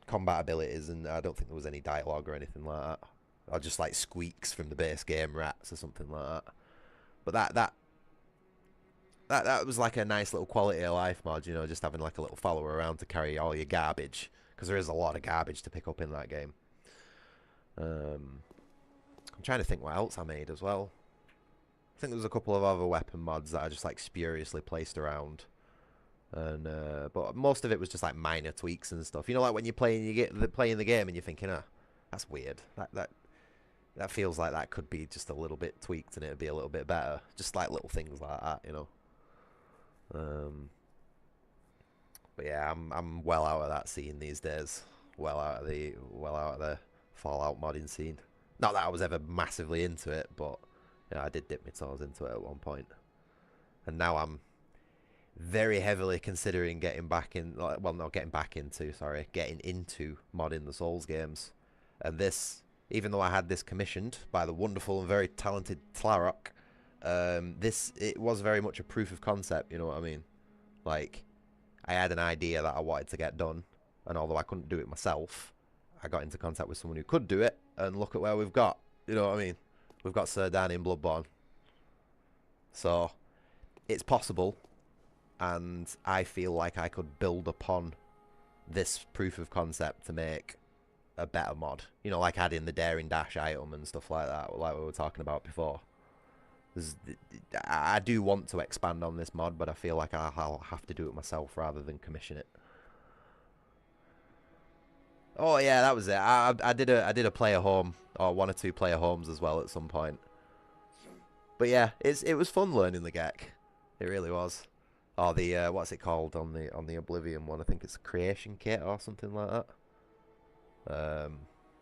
combat abilities, and I don't think there was any dialogue or anything like that, or just like squeaks from the base game rats or something like that. But that was like a nice little quality of life mod, just having like a little follower around to carry all your garbage, because there is a lot of garbage to pick up in that game. I'm trying to think what else I made as well. I think there was a couple of other weapon mods that I just like spuriously placed around, and but most of it was just like minor tweaks and stuff. Like when you're playing, playing the game and you're thinking, that's weird. That feels like that could be just a little bit tweaked and it'd be a little bit better. Just like little things like that, But yeah, I'm well out of that scene these days. Well out of the Fallout modding scene. Not that I was ever massively into it, but I did dip my toes into it at one point. And now I'm very heavily considering getting into modding the Souls games. And this, even though I had this commissioned by the wonderful and very talented tlarok, it was very much a proof of concept, you know what I mean? Like, I had an idea that I wanted to get done, and although I couldn't do it myself, I got into contact with someone who could do it, and look at where we've got. You know what I mean? We've got Sir Dan in Bloodborne. So, it's possible, and I feel like I could build upon this proof of concept to make a better mod. Like adding the Daring Dash item and stuff like that, like we were talking about before. I do want to expand on this mod, but I feel like I'll have to do it myself rather than commission it. Oh yeah, that was it. I did a player home, or 1 or 2 player homes as well at some point. But yeah, it was fun learning the GEC. It really was. Or the what's it called on the Oblivion one? I think it's Creation Kit or something like that.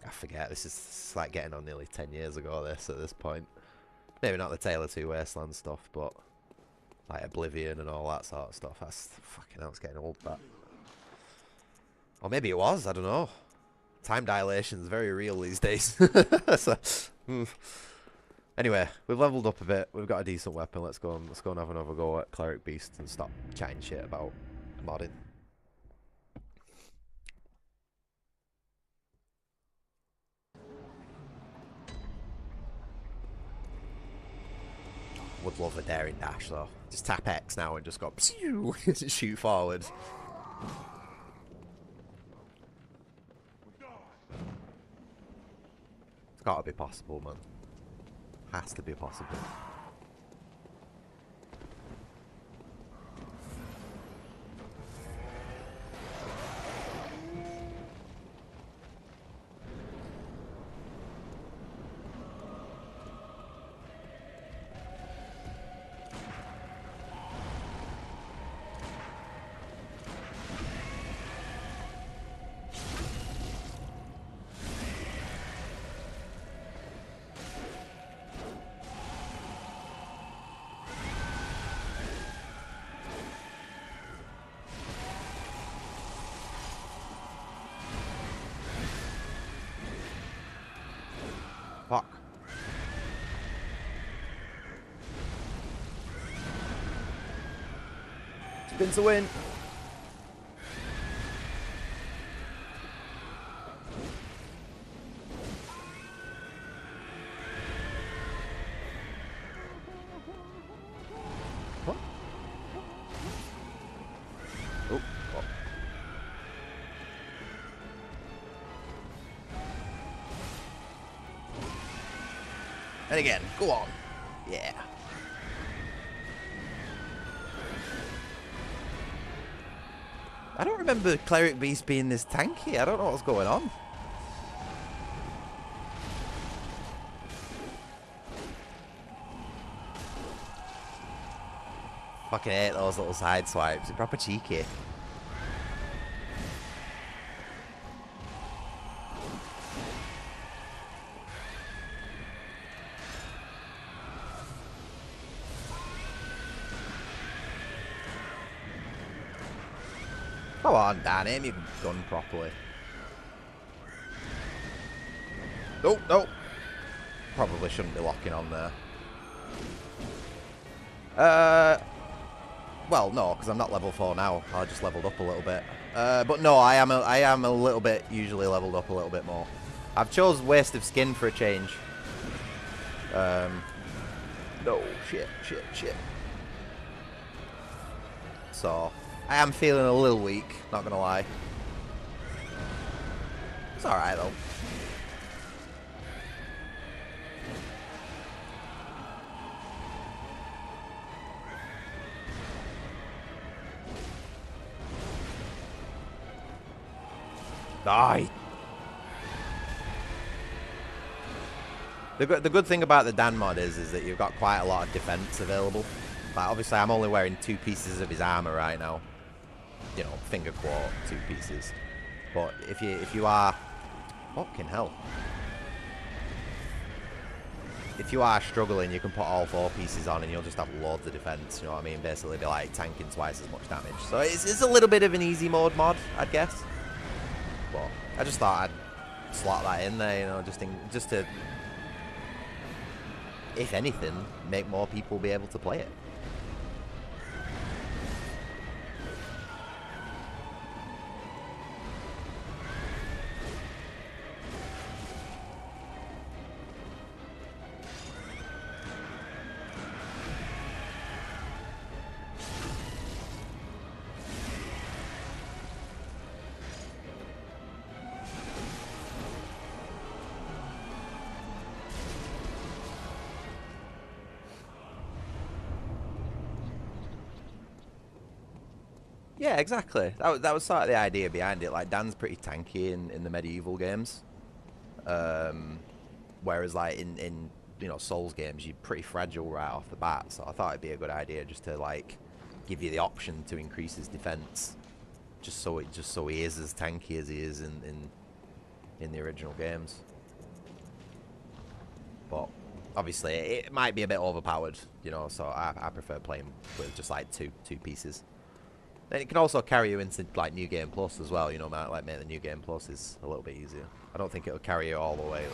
I forget. This is like getting on nearly 10 years ago. This at this point. Maybe not the Tale of Two Wastelands stuff, but like Oblivion and all that sort of stuff. That's fucking hell, it's getting old, that. Or maybe it was, I don't know. Time dilation is very real these days. So, anyway, we've leveled up a bit. We've got a decent weapon. Let's go and have another go at Cleric Beast and stop chatting shit about modding. Would love a Daring Dash though. Just tap X now and just go shoot forward. It's gotta be possible, man. Has to be possible. Fuck. Spin to win. What? Oh. Oh. And again, go on. Yeah. I don't remember Cleric Beast being this tanky. I don't know what's going on. fucking hate those little side swipes. They're proper cheeky. Come on, Dan, aim your gun properly. Oh, no. Probably shouldn't be locking on there. Well, no, because I'm not level 4 now. I just leveled up a little bit. But no, I am a little bit, usually leveled up a little bit more. I've chose Waste of Skin for a change. No, shit. So, I am feeling a little weak, not gonna lie. It's alright though. Die! The good thing about the Dan mod is that you've got quite a lot of defense available. Like, obviously, I'm only wearing 2 pieces of his armor right now. You know, finger quote, 2 pieces. But if you are... Fucking hell. If you are struggling, you can put all 4 pieces on and you'll just have loads of defense, you know what I mean? Basically be like tanking twice as much damage. So it's a little bit of an easy mode mod, I'd guess. But I just thought I'd slot that in there, you know, just to, if anything, make more people be able to play it. Yeah, exactly. That was sort of the idea behind it. Like, Dan's pretty tanky in the MediEvil games. Whereas, like, in you know, Souls games, you're pretty fragile right off the bat. So I thought it'd be a good idea just to, like, give you the option to increase his defense. Just so he is as tanky as he is in the original games. But obviously, it might be a bit overpowered, you know, so I prefer playing with just, like, two pieces. And it can also carry you into, like, New Game Plus as well, you know, like, make the New Game Plus is a little bit easier. I don't think it'll carry you all the way,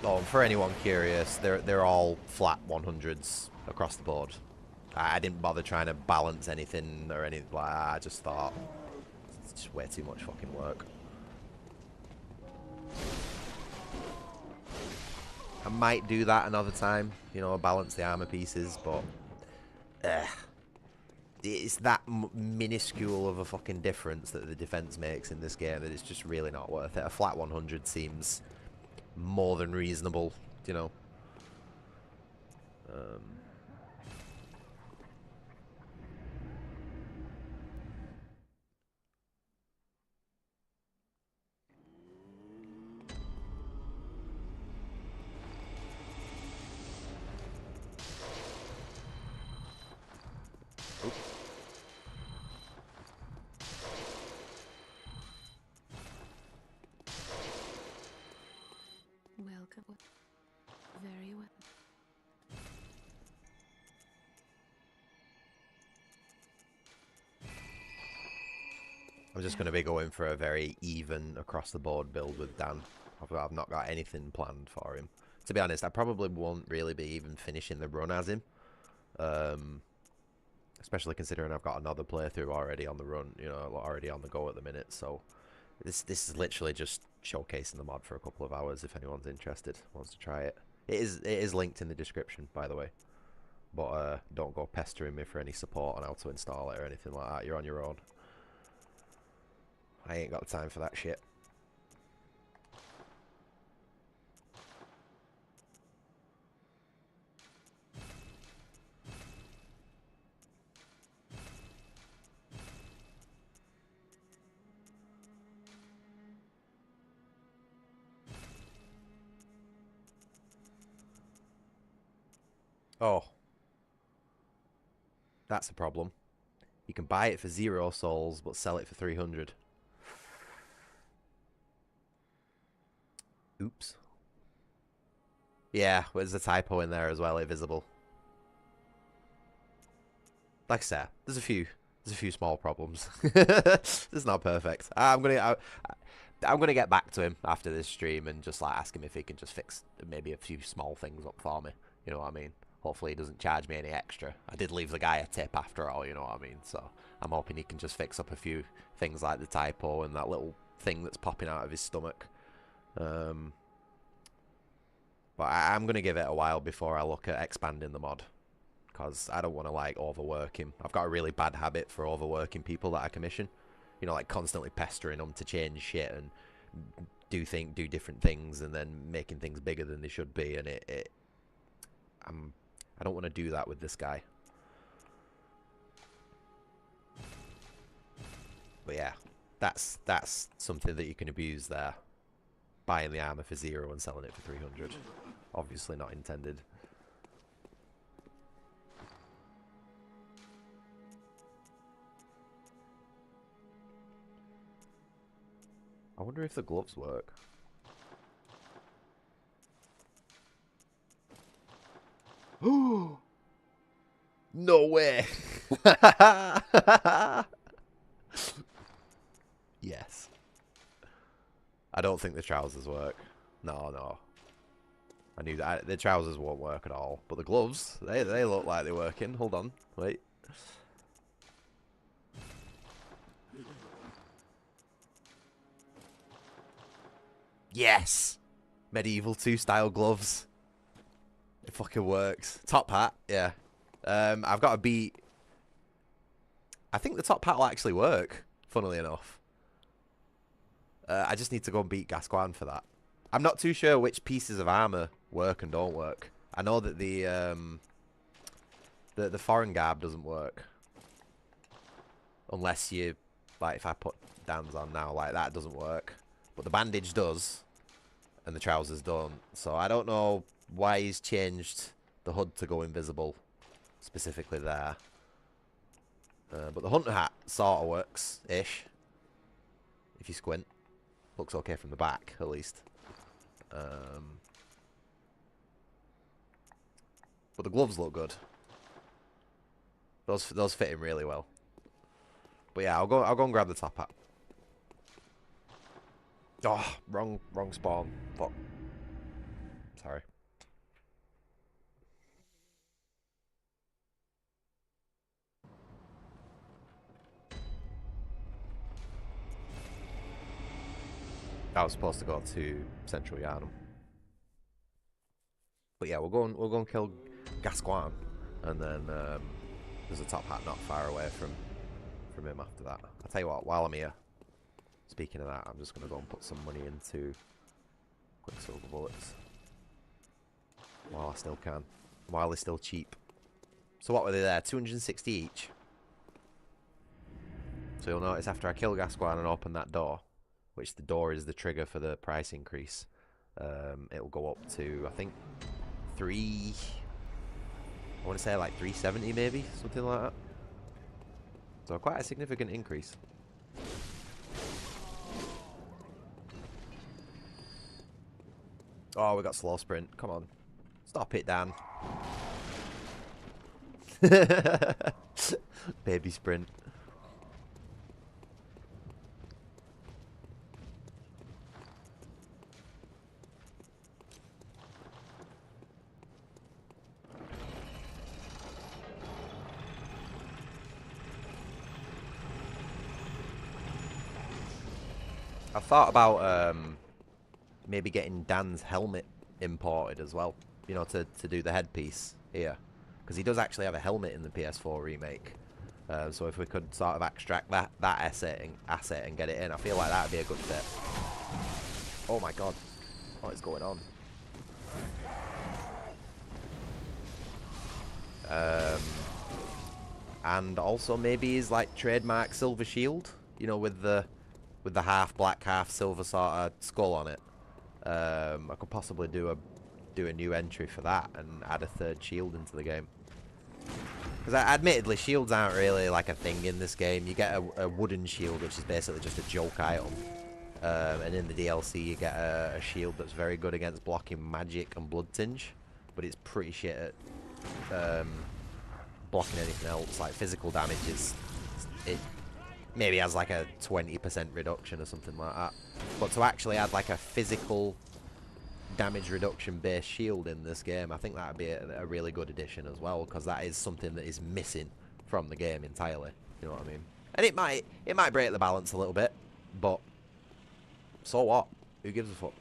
though. Oh, and for anyone curious, they're all flat 100s across the board. I didn't bother trying to balance anything or anything like that. I just thought it's just way too much fucking work. I might do that another time, you know, balance the armor pieces, but it's that minuscule of a fucking difference that the defense makes in this game that it's just really not worth it. A flat 100 seems more than reasonable, you know. Welcome. Very well. I'm just going to be going for a very even across the board build with Dan. I've not got anything planned for him. To be honest, I probably won't really be even finishing the run as him. Especially considering I've got another playthrough already on the run, you know, already on the go at the minute. So this is literally just showcasing the mod for a couple of hours if anyone's interested, wants to try it. It is linked in the description, by the way. But don't go pestering me for any support on how to install it or anything like that. You're on your own. I ain't got time for that shit. Oh. That's a problem. You can buy it for 0 souls, but sell it for 300. Oops. Yeah, there's a typo in there as well, invisible. Like I said, there's a few small problems. It's not perfect. I'm gonna get back to him after this stream and just like ask him if he can just fix maybe a few small things up for me. You know what I mean? Hopefully he doesn't charge me any extra. I did leave the guy a tip after all, you know what I mean? So I'm hoping he can just fix up a few things like the typo and that little thing that's popping out of his stomach. But I'm going to give it a while before I look at expanding the mod. Because I don't want to, like, overwork him. I've got a really bad habit for overworking people that I commission. You know, like, constantly pestering them to change shit and do different things and then making things bigger than they should be. And I don't want to do that with this guy. But yeah, that's something that you can abuse there. Buying the armor for 0 and selling it for 300. Obviously not intended. I wonder if the gloves work. Oh! No way! Yes. I don't think the trousers work. No. I knew that. The trousers won't work at all. But the gloves, they look like they're working. Hold on. Wait. Yes! MediEvil 2 style gloves. It fucking works. Top hat, yeah. I've got to beat... I think the top hat will actually work, funnily enough. I just need to go and beat Gascoigne for that. I'm not too sure which pieces of armor work and don't work. I know that the foreign garb doesn't work. Unless you... Like, if I put Dan's on now, like, that doesn't work. But the bandage does. And the trousers don't. So I don't know why he's changed the hood to go invisible. Specifically there. But the hunter hat sort of works-ish. If you squint. Looks okay from the back, at least. But the gloves look good. Those fit him really well. But yeah, I'll go and grab the top hat. Oh, wrong spawn. Fuck. Sorry. I was supposed to go to Central Yharnam. But yeah, we'll go and kill Gascoigne, and then there's a top hat not far away from him after that. I'll tell you what, while I'm here, speaking of that, I'm just gonna go and put some money into Quicksilver bullets while I still can, while they're still cheap. So what were they there? 260 each. So you'll notice after I kill Gascoigne and open that door, which the door is the trigger for the price increase, it'll go up to, I think, I want to say like 370 maybe, something like that. So quite a significant increase. Oh, we got slow sprint. Come on. Stop it, Dan. Baby sprint. I've thought about maybe getting Dan's helmet imported as well, you know, to do the headpiece here, because he does actually have a helmet in the PS4 remake. So if we could sort of extract that asset and get it in, I feel like that would be a good fit. Oh my god, what is going on? And also maybe his like trademark silver shield, you know, with the half black, half silver sort of skull on it. I could possibly do a new entry for that and add a third shield into the game. Because admittedly, shields aren't really like a thing in this game. You get a wooden shield, which is basically just a joke item. And in the DLC, you get a shield that's very good against blocking magic and blood tinge. But it's pretty shit at blocking anything else. Like physical damage it maybe has like a 20% reduction or something like that. But to actually add like a physical damage reduction based shield in this game, I think that would be a really good addition as well, because that is something that is missing from the game entirely. You know what I mean? And it might break the balance a little bit, but so what? Who gives a fuck?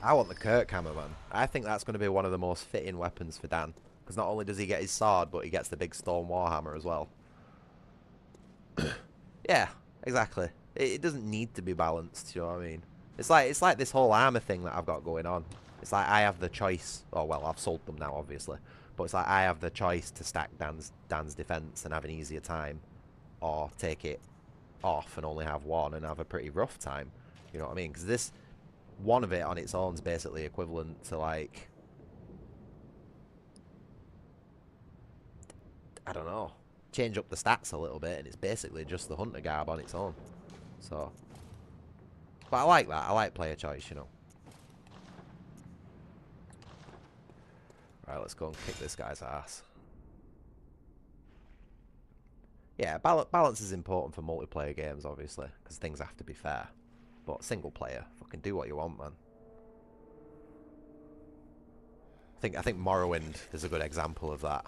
I want the Kirk hammer, man. I think that's going to be one of the most fitting weapons for Dan. Because not only does he get his sword, but he gets the big stone warhammer as well. Yeah, exactly. It doesn't need to be balanced, you know what I mean? It's like this whole armor thing that I've got going on. It's like I have the choice. Oh, well, I've sold them now, obviously. But it's like I have the choice to stack Dan's defense and have an easier time. Or take it off and only have one and have a pretty rough time. You know what I mean? Because this... one of it on its own is basically equivalent to, like, I don't know, change up the stats a little bit, and it's basically just the hunter garb on its own. So, but I like that. I like player choice, you know. Right, let's go and kick this guy's ass. Yeah, balance is important for multiplayer games, obviously, because things have to be fair. But single player, fucking do what you want, man. I think Morrowind is a good example of that.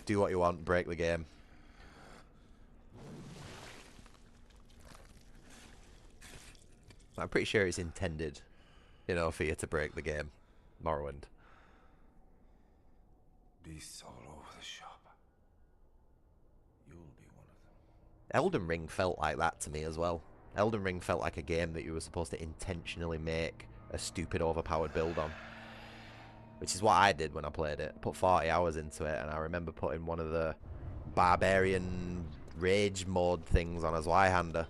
Do what you want, break the game. I'm pretty sure it's intended, you know, for you to break the game. Morrowind. Beasts all over the shop. You'll be one of them. Elden Ring felt like that to me as well. Elden Ring felt like a game that you were supposed to intentionally make a stupid overpowered build on. Which is what I did when I played it. I put 40 hours into it, and I remember putting one of the barbarian rage mode things on as Y-hander.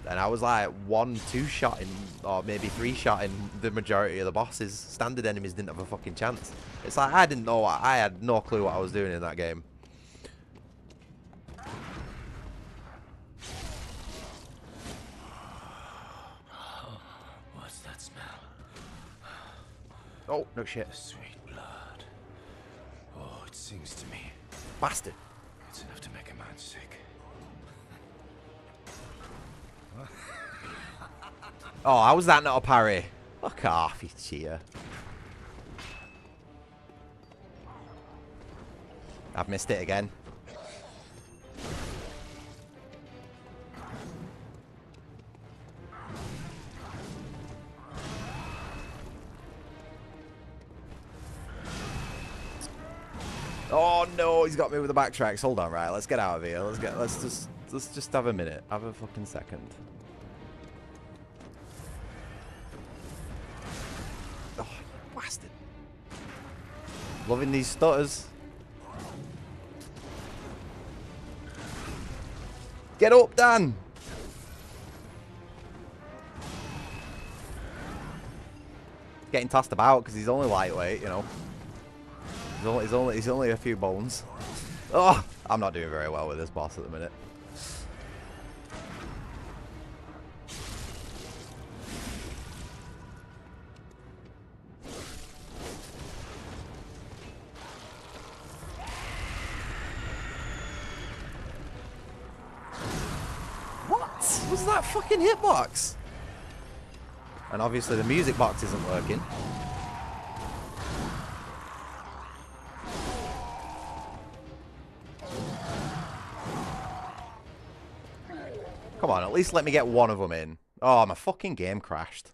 And I was like 1-2-shotting, or maybe 3-shotting the majority of the bosses. Standard enemies didn't have a fucking chance. It's like I didn't know, I had no clue what I was doing in that game. What's that smell? Oh, no shit. The sweet blood. Oh, it sings to me. Bastard. It's enough to make a man sick. Oh, how was that not a parry? Fuck off, you cheater. I've missed it again. Oh no, he's got me with the backtracks. Hold on, right? Let's get out of here. Let's just have a minute. Have a fucking second. Oh, bastard. Loving these stutters. Get up, Dan. Getting tossed about because he's only lightweight, you know. He's only a few bones. Oh, I'm not doing very well with this boss at the minute. What was that fucking hitbox? And obviously the music box isn't working. Come on, at least let me get one of them in. Oh, my fucking game crashed.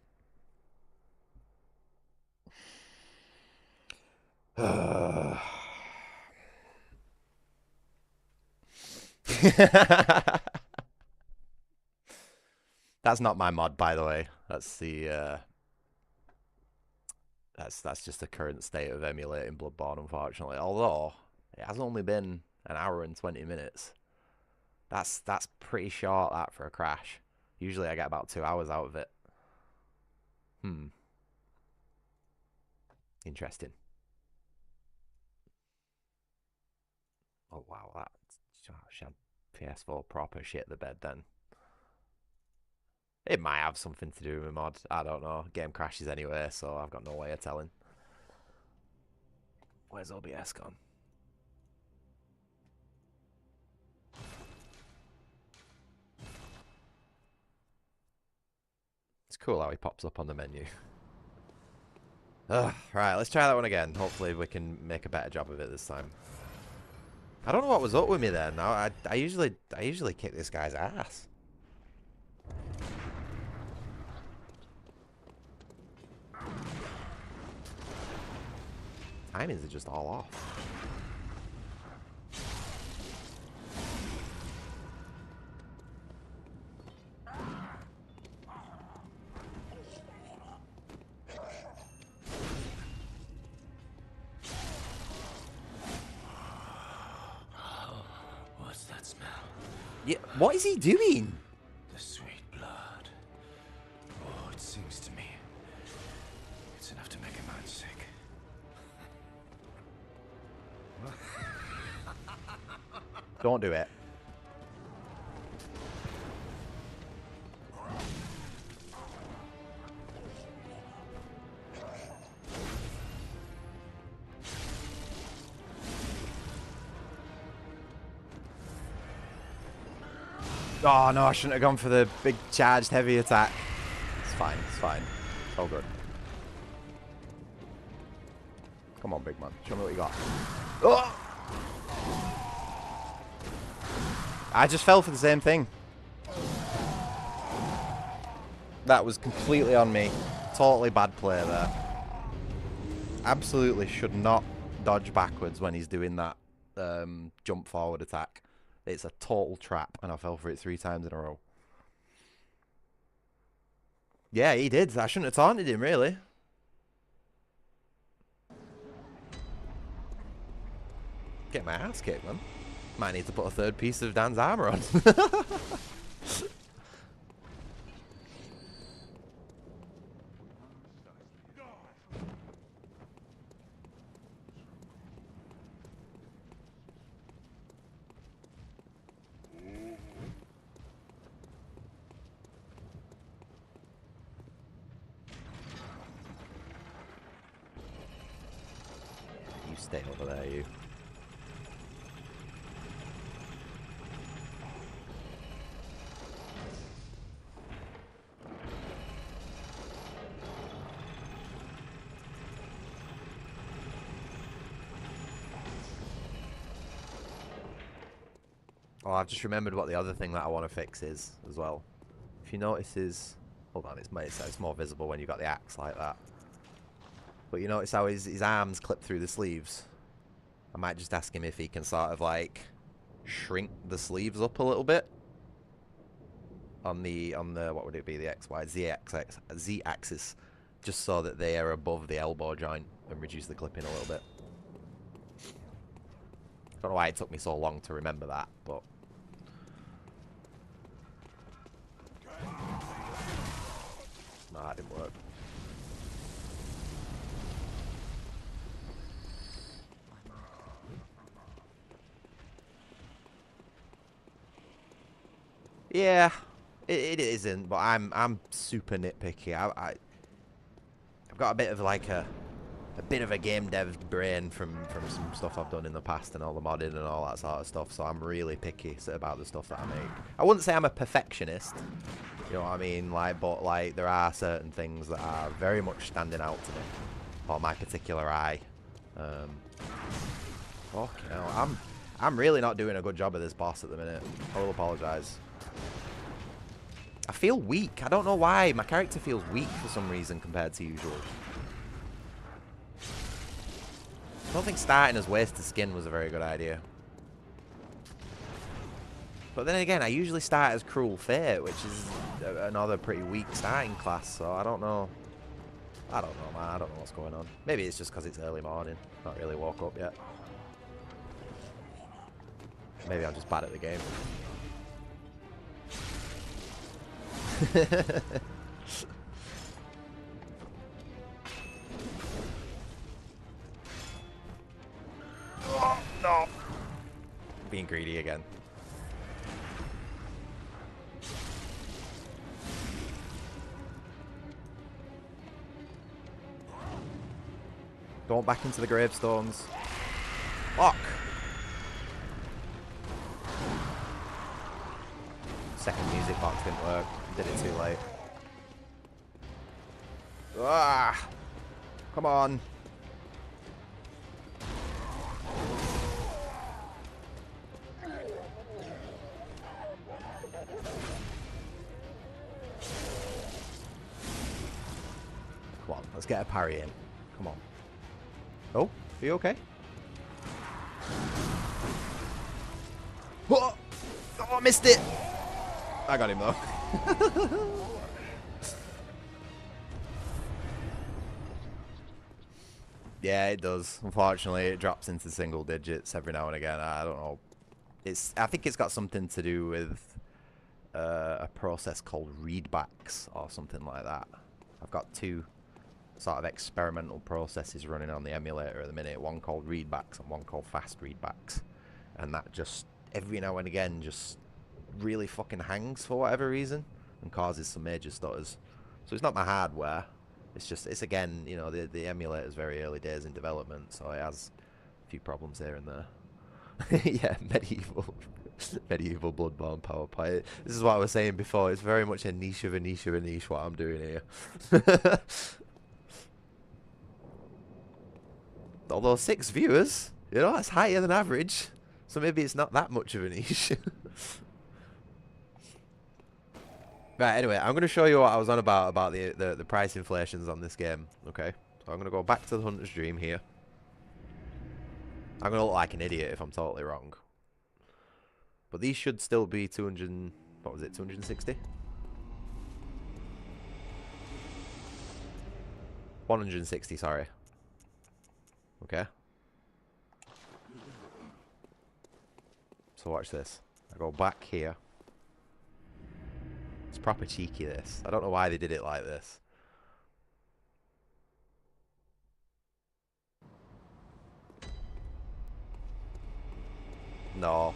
That's not my mod, by the way. That's the that's just the current state of emulating Bloodborne, unfortunately. Although it has only been An hour and 20 minutes. That's pretty short, that, for a crash. Usually I get about 2 hours out of it. Interesting. Oh, wow, that's ShadPS4 proper shit the bed then. It might have something to do with my mod. I don't know. Game crashes anyway, so I've got no way of telling. Where's OBS gone? It's cool how he pops up on the menu. Right, let's try that one again. Hopefully we can make a better job of it this time. I don't know what was up with me then. Now I usually kick this guy's ass. Timings are just all off. What's that smell? Yeah, what is he doing? The sweet blood. Oh, it sings to me. It's enough to make a man sick. Don't do it. Oh no, I shouldn't have gone for the big charged heavy attack. It's fine, it's fine. It's all good. Come on, big man. Show me what you got. Oh! I just fell for the same thing. That was completely on me. Totally bad play there. Absolutely should not dodge backwards when he's doing that jump forward attack. It's a total trap, and I fell for it 3 times in a row. Yeah, he did. I shouldn't have taunted him, really. Get my ass kicked, man. Might need to put a 3rd piece of Dan's armour on. You stay over there, you. Oh, I've just remembered what the other thing that I want to fix is as well. If you notice his... Hold on, it's more visible when you've got the axe like that. But you notice how his arms clip through the sleeves? I might just ask him if he can sort of like shrink the sleeves up a little bit. On the what would it be, the Z axis. Just so that they are above the elbow joint and reduce the clipping a little bit. I don't know why it took me so long to remember that, but... No, that didn't work. Yeah, it isn't, but I'm super nitpicky. I've got a bit of like a bit of a game dev brain from some stuff I've done in the past and all the modding and all that sort of stuff, so I'm really picky about the stuff that I make. I wouldn't say I'm a perfectionist, you know what I mean, like, but like there are certain things that are very much standing out to me, or my particular eye. Fucking hell, I'm really not doing a good job of this boss at the minute. I will apologise. I feel weak. I don't know why. My character feels weak for some reason compared to usual. I don't think starting as wasted skin was a very good idea. But then again, I usually start as Cruel Fate, which is another pretty weak starting class, so I don't know. I don't know, man. I don't know what's going on. Maybe it's just because it's early morning. Not really woke up yet. Maybe I'm just bad at the game. Oh, no. Being greedy again. Don't back into the gravestones. Fuck. Second music box didn't work. Did it too late. Ah! Come on. Come on, let's get a parry in. Come on. Oh, are you okay? Oh, I missed it. I got him though. Yeah, it does. Unfortunately, it drops into single digits every now and again. I don't know. I think it's got something to do with a process called readbacks or something like that. I've got two sort of experimental processes running on the emulator at the minute. One called readbacks and one called fast readbacks. And that just every now and again just really fucking hangs for whatever reason and causes some major stutters. So it's not my hardware. It's again, you know, the emulator's very early days in development, so it has a few problems here and there. Yeah, MediEvil Bloodborne PowerPoint. This is what I was saying before. It's very much a niche of a niche of a niche what I'm doing here. Although 6 viewers, you know, that's higher than average. So maybe it's not that much of a niche. Right, anyway, I'm going to show you what I was on about the price inflations on this game, okay? So I'm going to go back to the Hunter's Dream here. I'm going to look like an idiot if I'm totally wrong. But these should still be 200... What was it, 260? 160, sorry. Okay. So watch this. I go back here. It's proper cheeky, this. I don't know why they did it like this. No.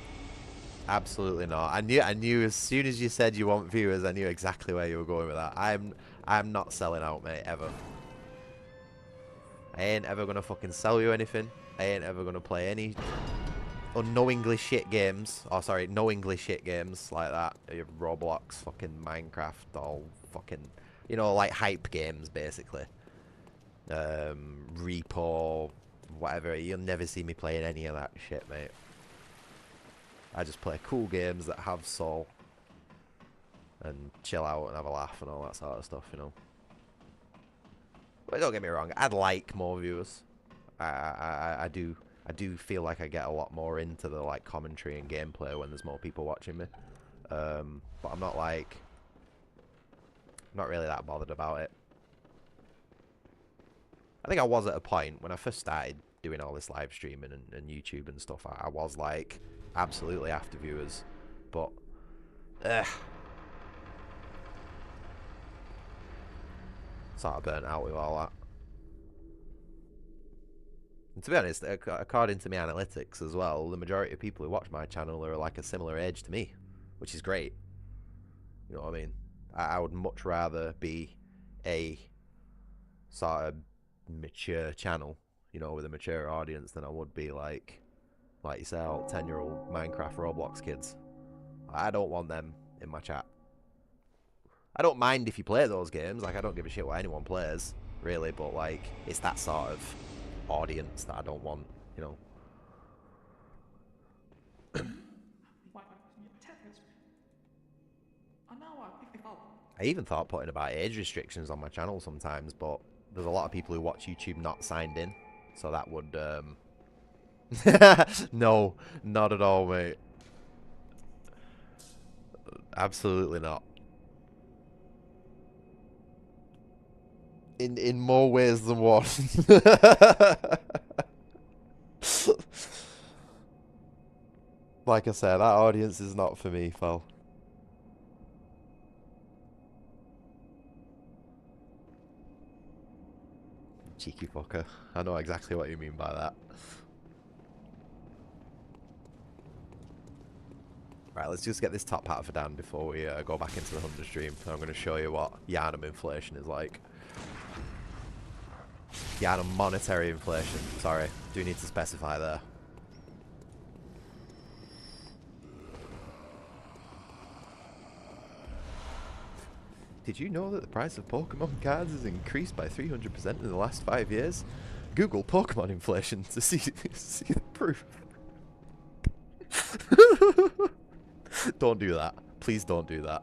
Absolutely not. I knew as soon as you said you want viewers, I knew exactly where you were going with that. I'm not selling out, mate, ever. I ain't ever gonna fucking sell you anything. I ain't ever gonna play any unknowingly shit games. Oh, sorry, no English shit games like that. Your Roblox, fucking Minecraft, all fucking, you know, like hype games, basically. Repo, whatever. You'll never see me playing any of that shit, mate. I just play cool games that have soul. And chill out and have a laugh and all that sort of stuff, you know. But don't get me wrong, I'd like more viewers. I do feel like I get a lot more into the like commentary and gameplay when there's more people watching me. But I'm not really that bothered about it. I think I was at a point when I first started doing all this live streaming and YouTube and stuff. I was like absolutely after viewers, but sort of burnt out with all that. And to be honest, according to my analytics as well, the majority of people who watch my channel are like a similar age to me, which is great. You know what I mean? I would much rather be a sort of mature channel, you know, with a mature audience than I would be like you say, 10-year-old Minecraft Roblox kids. I don't want them in my chat. I don't mind if you play those games, like I don't give a shit what anyone plays, really, but like it's that sort of audience that I don't want, you know. I even thought putting about age restrictions on my channel sometimes, but there's a lot of people who watch YouTube not signed in, so that would no, not at all, mate. Absolutely not. In more ways than one. Like I said, that audience is not for me, fell. Cheeky fucker. I know exactly what you mean by that. Right, let's just get this top hat for Dan before we go back into the 100 stream. I'm going to show you what Yarnum inflation is like. Yarnum monetary inflation. Sorry, do need to specify there. Did you know that the price of Pokemon cards has increased by 300% in the last 5 years? Google Pokemon inflation to see the proof. Don't do that. Please don't do that.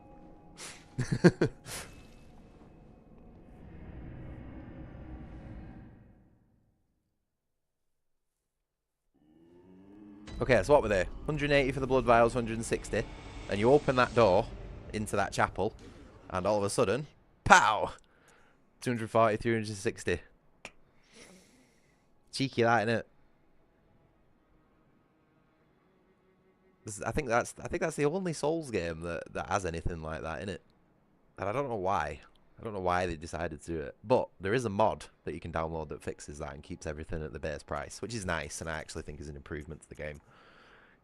Okay, so what were they? 180 for the blood vials, 160. And you open that door into that chapel, and all of a sudden, pow! 240, 360. Cheeky that, innit? I think that's the only Souls game that has anything like that in it. And I don't know why. I don't know why they decided to do it. But there is a mod that you can download that fixes that and keeps everything at the base price, which is nice, and I actually think is an improvement to the game.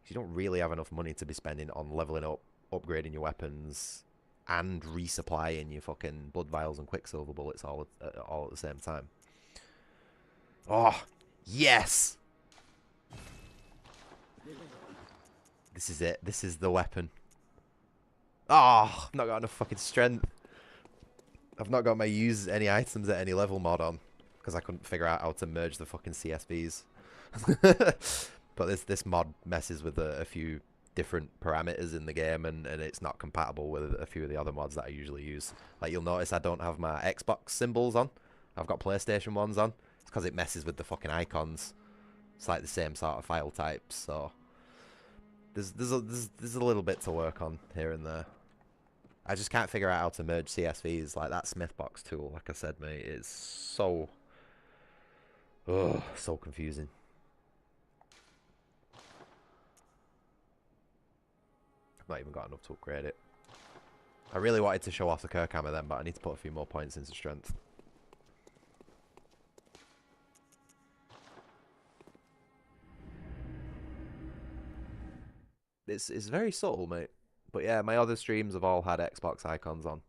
You don't really have enough money to be spending on leveling up, upgrading your weapons, and resupplying your fucking blood vials and quicksilver bullets all at the same time. Oh, yes! This is it. This is the weapon. Oh, I've not got enough fucking strength. I've not got my use any items at any level mod on because I couldn't figure out how to merge the fucking CSVs. But this mod messes with a few different parameters in the game, and it's not compatible with a few of the other mods that I usually use. Like, you'll notice I don't have my Xbox symbols on. I've got PlayStation ones on. It's because it messes with the fucking icons. It's like the same sort of file types, so there's a little bit to work on here and there. I just can't figure out how to merge CSVs. Like, that Smithbox tool, like I said, mate, is so confusing. I've not even got enough to upgrade it. I really wanted to show off the Kirk Hammer then, but I need to put a few more points into strength. It's very subtle, mate. But yeah, my other streams have all had Xbox icons on.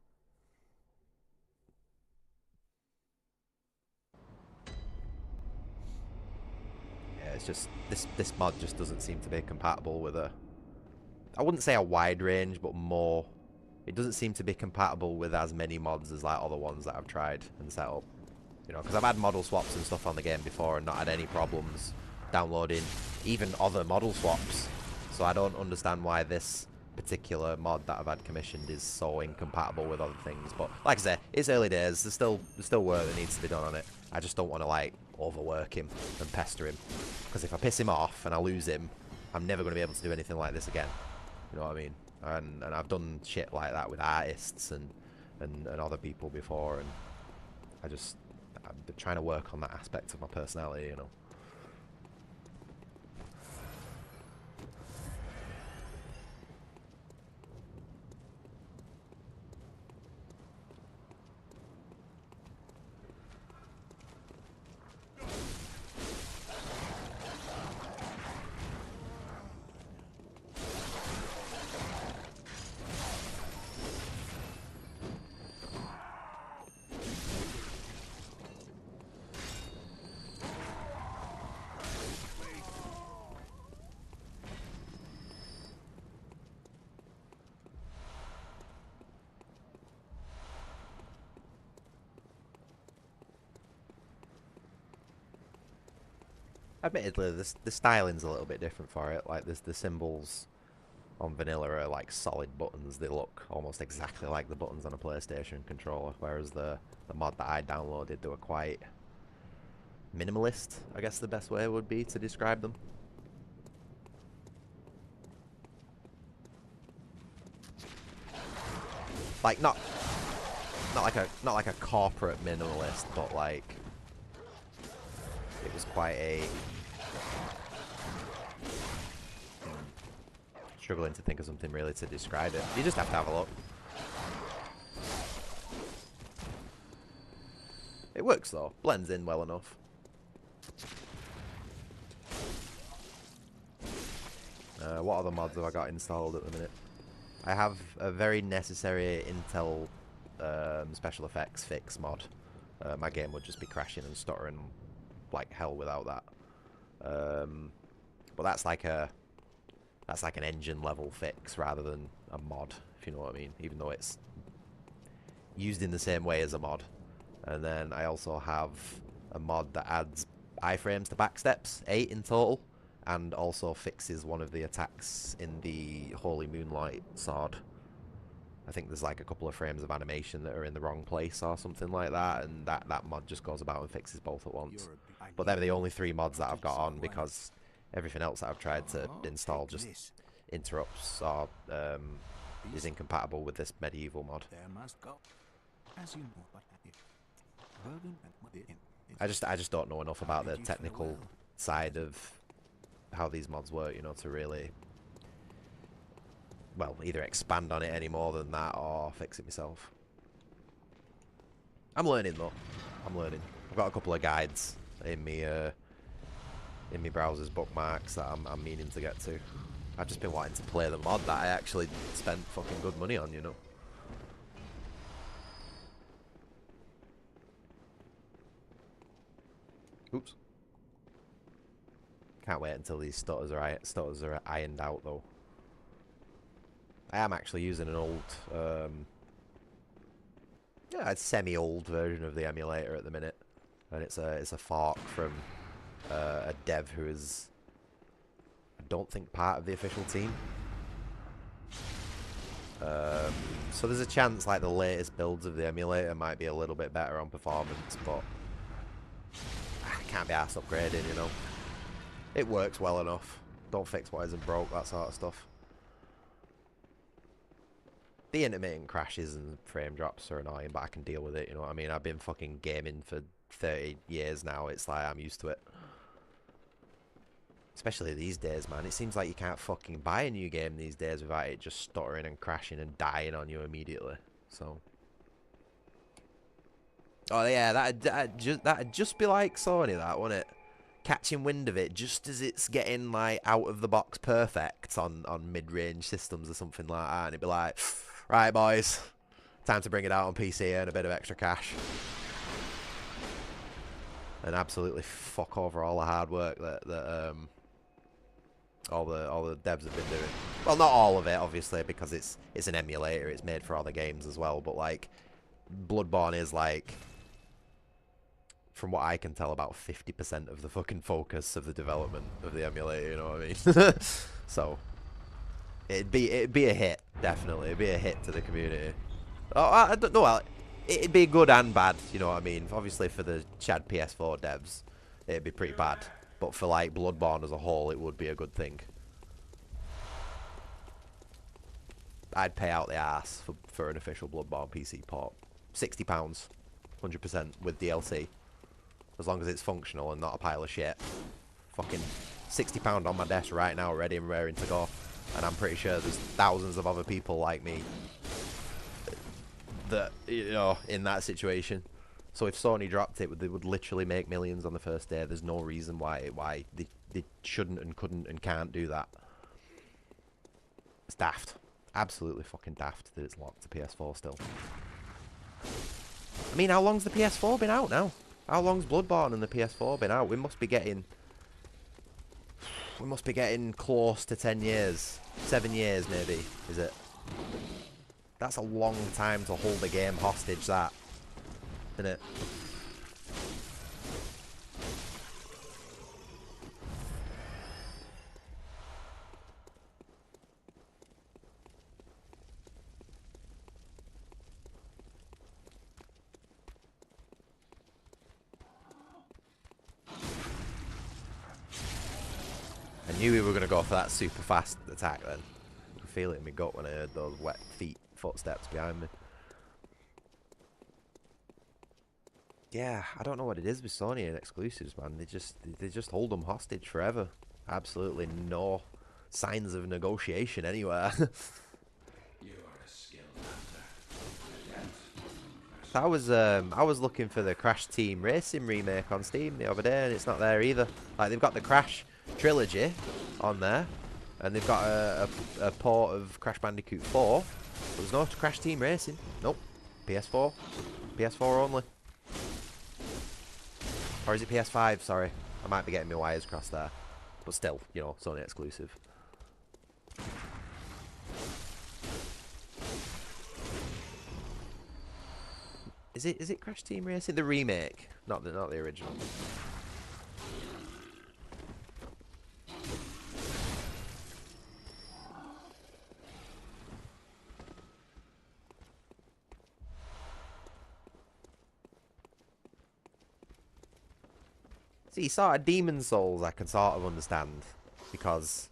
Yeah, it's just this mod just doesn't seem to be compatible with I wouldn't say a wide range, but more. It doesn't seem to be compatible with as many mods as like other ones that I've tried and set up. You know, because I've had model swaps and stuff on the game before and not had any problems downloading even other model swaps. So I don't understand why this particular mod that I've had commissioned is so incompatible with other things. But like I say, it's early days. There's still work that needs to be done on it. I just don't want to like overwork him and pester him, because if I piss him off and I lose him, I'm never going to be able to do anything like this again. You know what I mean? And I've done shit like that with artists and other people before, and I'm trying to work on that aspect of my personality, you know. Admittedly, the styling's a little bit different for it. Like, the symbols on vanilla are like solid buttons. They look almost exactly like the buttons on a PlayStation controller, whereas the mod that I downloaded, they were quite minimalist, I guess the best way would be to describe them. Like, not like a corporate minimalist, but like it was quite a struggling to think of something really to describe it. You just have to have a look. It works though, blends in well enough. What other mods have I got installed at the minute? I have a very necessary Intel special effects fix mod. My game would just be crashing and stuttering like hell without that. But that's like an engine level fix rather than a mod, if you know what I mean. Even though it's used in the same way as a mod. And then I also have a mod that adds iframes to backsteps, 8 in total, and also fixes one of the attacks in the Holy Moonlight sword. I think there's like a couple of frames of animation that are in the wrong place or something like that, and that mod just goes about and fixes both at once. But they're the only 3 mods that I've got on, because everything else that I've tried to install just interrupts or is incompatible with this MediEvil mod. I just don't know enough about the technical side of how these mods work, you know, to really, well, either expand on it any more than that or fix it myself. I'm learning though. I'm learning. I've got a couple of guides in me browser's bookmarks that I'm meaning to get to. I've just been wanting to play the mod that I actually spent fucking good money on, you know. Oops. Can't wait until these stutters are ironed out though. I am actually using an old, yeah, a semi-old version of the emulator at the minute, and it's a fork from a dev who is, I don't think, part of the official team. So there's a chance like the latest builds of the emulator might be a little bit better on performance, but I can't be arsed upgrading, you know. It works well enough. Don't fix what isn't broke, that sort of stuff. The intermittent crashes and frame drops are annoying, but I can deal with it, you know what I mean? I've been fucking gaming for 30 years now. It's like I'm used to it. Especially these days, man. It seems like you can't fucking buy a new game these days without it just stuttering and crashing and dying on you immediately. So, oh yeah, that'd just be like Sony, that, wouldn't it? Catching wind of it just as it's getting like out of the box perfect on mid-range systems or something like that, and it'd be like, right boys, time to bring it out on PC and a bit of extra cash, and absolutely fuck over all the hard work that all the devs have been doing. Well, not all of it, obviously, because it's an emulator. It's made for other games as well. But like, Bloodborne is like, from what I can tell, about 50% of the fucking focus of the development of the emulator. You know what I mean? So it'd be a hit, definitely. It'd be a hit to the community. Oh, I don't know. Well, it'd be good and bad. You know what I mean? Obviously, for the ShadPS4 devs, it'd be pretty bad. But for like Bloodborne as a whole, it would be a good thing. I'd pay out the ass for an official Bloodborne PC port. £60, 100% with DLC. As long as it's functional and not a pile of shit. Fucking £60 on my desk right now, ready and raring to go. And I'm pretty sure there's thousands of other people like me that, you know, in that situation. So if Sony dropped it, they would literally make millions on the first day. There's no reason why they shouldn't and couldn't and can't do that. It's daft. Absolutely fucking daft that it's locked to PS4 still. I mean, how long's the PS4 been out now? How long's Bloodborne and the PS4 been out? We must be getting close to 10 years. 7 years maybe, is it? That's a long time to hold a game hostage, that. Isn't it? I knew we were going to go for that super fast attack then. I could feel it in my gut when I heard those wet footsteps behind me. Yeah, I don't know what it is with Sony and exclusives, man. They just hold them hostage forever. Absolutely no signs of negotiation anywhere. You are a skilled hunter. I was looking for the Crash Team Racing remake on Steam the other day, and it's not there either. Like, they've got the Crash trilogy on there, and they've got a port of Crash Bandicoot 4. But there's no Crash Team Racing. Nope. PS4. PS4 only. Or is it PS5? Sorry. I might be getting my wires crossed there. But still, you know, Sony exclusive. Is it Crash Team Racing? The remake, not the original. See, sort of Demon Souls I can sort of understand, because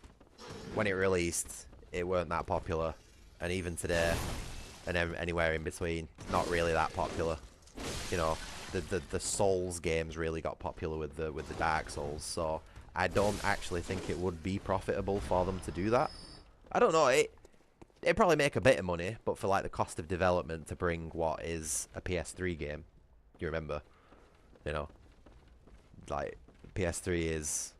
when it released, it weren't that popular, and even today, and anywhere in between, not really that popular. You know, the Souls games really got popular with the Dark Souls, so I don't actually think it would be profitable for them to do that. I don't know, it'd probably make a bit of money, but for like the cost of development to bring what is a PS3 game, you remember, you know, like PS3 is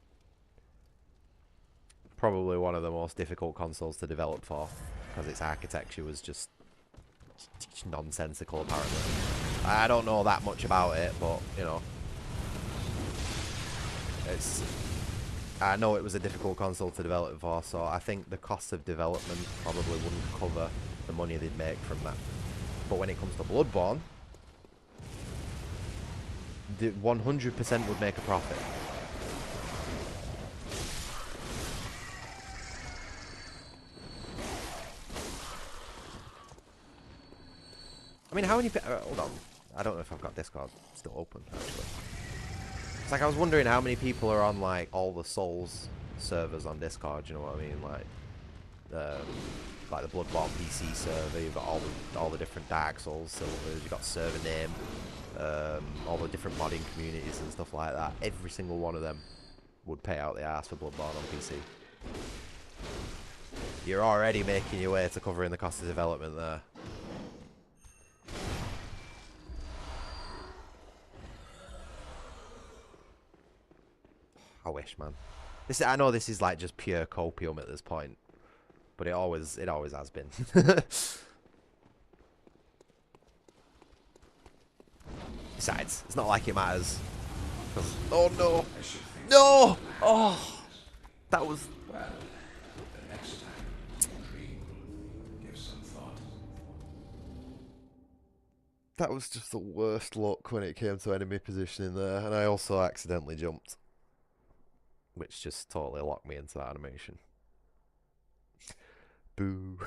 probably one of the most difficult consoles to develop for, because its architecture was just nonsensical apparently. I don't know that much about it, but you know, I know it was a difficult console to develop for, so I think the cost of development probably wouldn't cover the money they'd make from that. But when it comes to Bloodborne, the 100% would make a profit. I mean, how many hold on. I don't know if I've got Discord still open, actually. It's like, I was wondering how many people are on, like, all the Souls servers on Discord, you know what I mean? Like the Bloodborne PC server, you've got all the different Dark Souls servers, you've got server name, all the different modding communities and stuff like that. Every single one of them would pay out the arse for Bloodborne on PC. You're already making your way to covering the cost of development there. I wish, man. I know this is like just pure copium at this point, but it always has been. Besides, it's not like it matters. Oh no! No! Oh, that was. Well, the next time, dream. Give some thought. That was just the worst luck when it came to enemy positioning there, and I also accidentally jumped, which just totally locked me into that animation. Boo.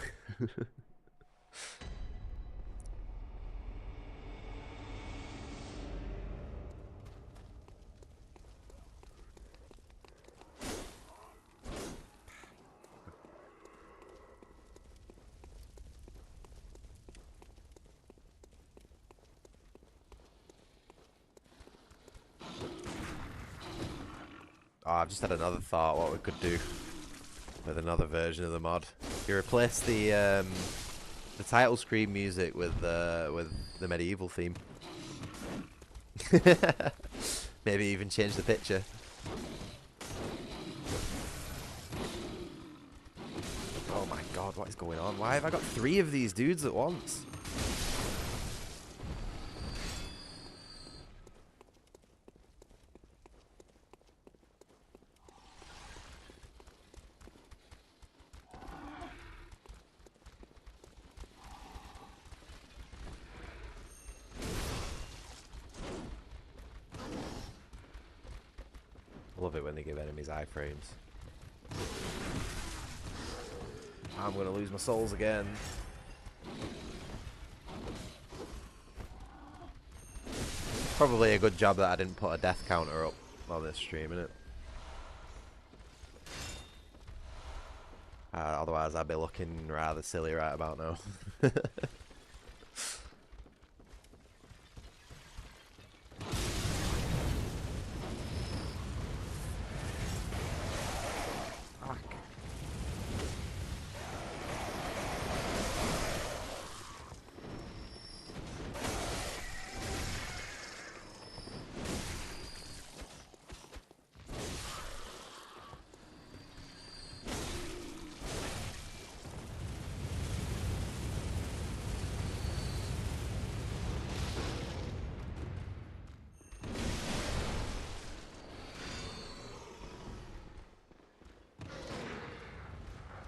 Oh, I've just had another thought what we could do with another version of the mod. You replace the title screen music with the MediEvil theme. Maybe even change the picture. Oh my god, what is going on? Why have I got 3 of these dudes at once? I love it when they give enemies iframes. I'm gonna lose my souls again. Probably a good job that I didn't put a death counter up on this stream, innit? Otherwise I'd be looking rather silly right about now.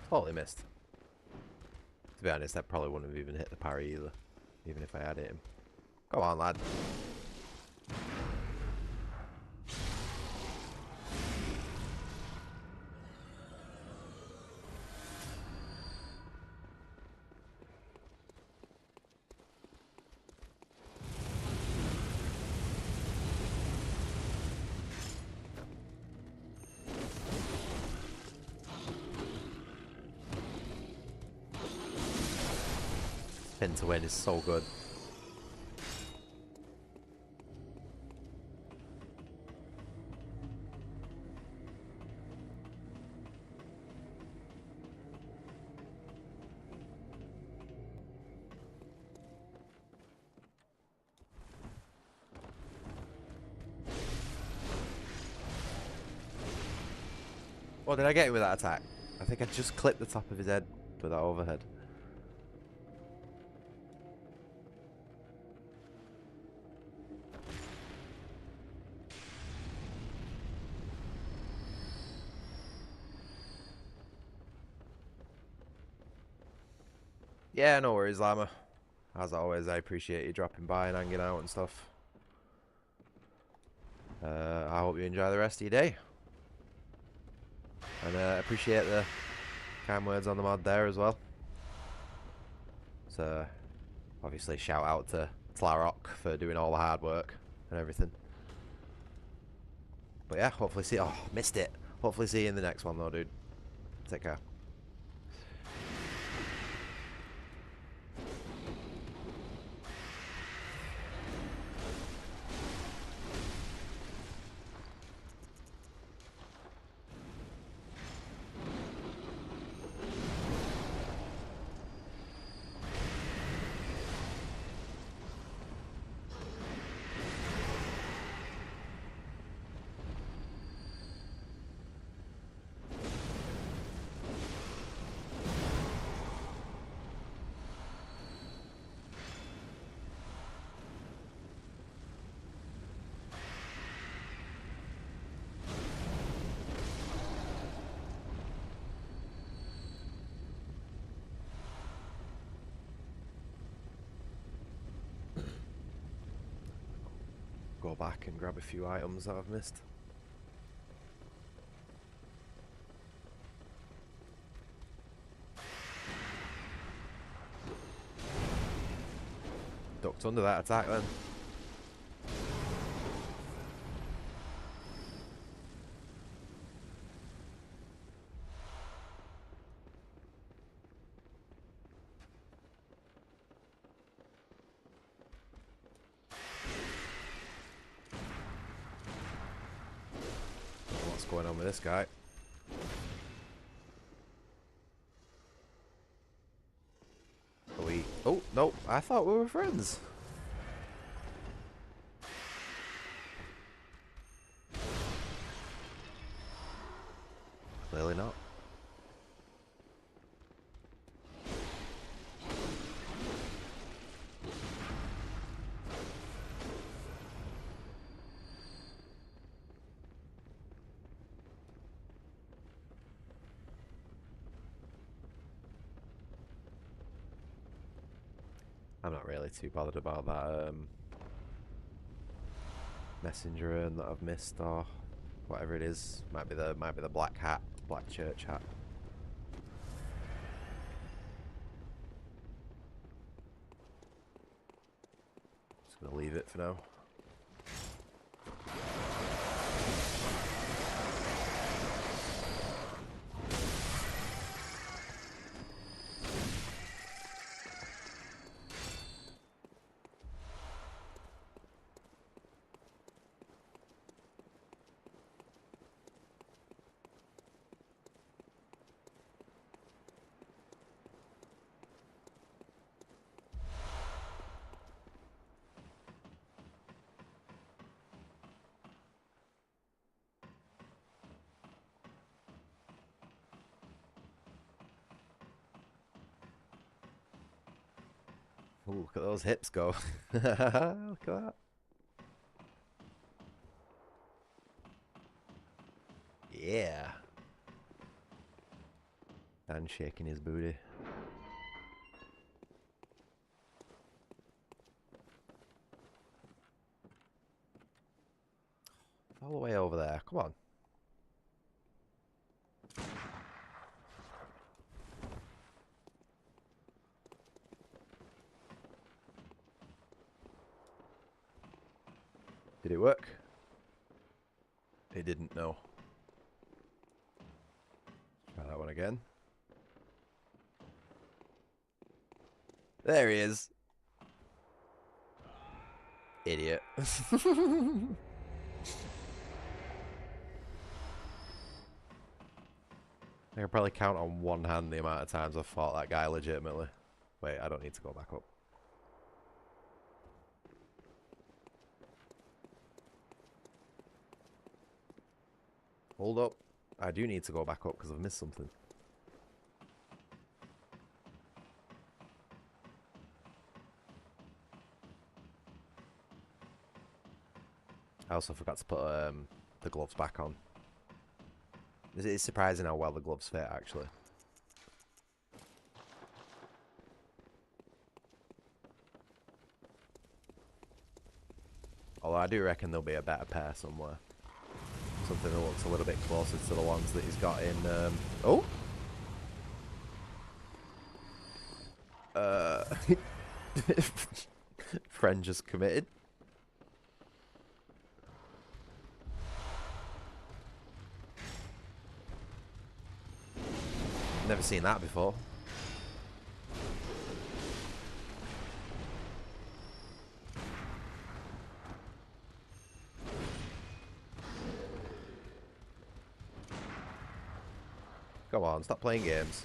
Totally missed. To be honest, that probably wouldn't have even hit the parry either, even if I had hit him. Go on, lad. Spin to win is so good. What did I get him with that attack? I think I just clipped the top of his head with that overhead. Yeah, no worries, Llama. As always, I appreciate you dropping by and hanging out and stuff. I hope you enjoy the rest of your day. And appreciate the kind words on the mod there as well. So, obviously, shout out to tlarok for doing all the hard work and everything. But yeah, hopefully see... Oh, missed it. Hopefully see you in the next one though, dude. Take care. Go back and grab a few items that I've missed. Ducked under that attack then. What's going on with this guy? Are we... Oh, no, I thought we were friends. Clearly not. I'm not really too bothered about that messenger urn that I've missed or whatever it is. Might be the black hat, black church hat. Just gonna leave it for now. Ooh, look at those hips go. Look at that. Yeah. And shaking his booty. All the way over there. Come on. Did it work? It didn't, no. Try that one again. There he is. Idiot. I can probably count on one hand the amount of times I've fought that guy legitimately. Wait, I don't need to go back up. Hold up. I do need to go back up because I've missed something. I also forgot to put the gloves back on. It's surprising how well the gloves fit, actually. Although I do reckon there'll be a better pair somewhere. Something that looks a little bit closer to the ones that he's got in... Oh! Friend just committed. Never seen that before. Come on, stop playing games.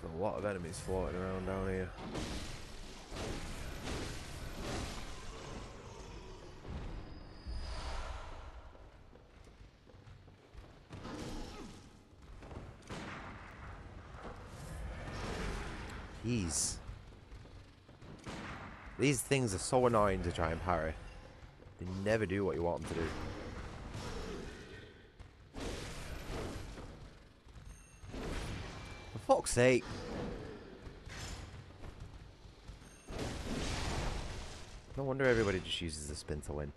There's a lot of enemies floating around down here. Jeez. These things are so annoying to try and parry. They never do what you want them to do. For fuck's sake. No wonder everybody just uses the spin to win.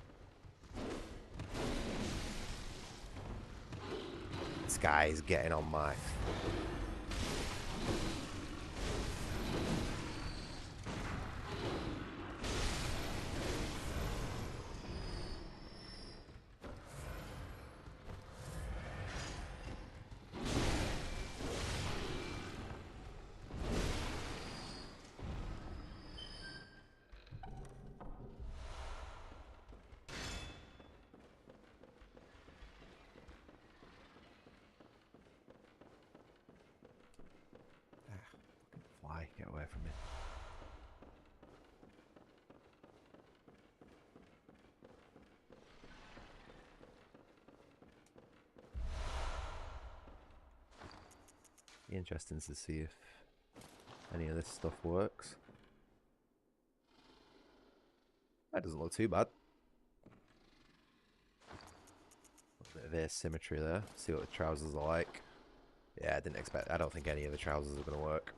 This guy is getting on my... Fly, get away from me. Be interesting to see if any of this stuff works. That doesn't look too bad. A bit of asymmetry there. See what the trousers are like. Yeah, I didn't expect... I don't think any of the trousers are going to work.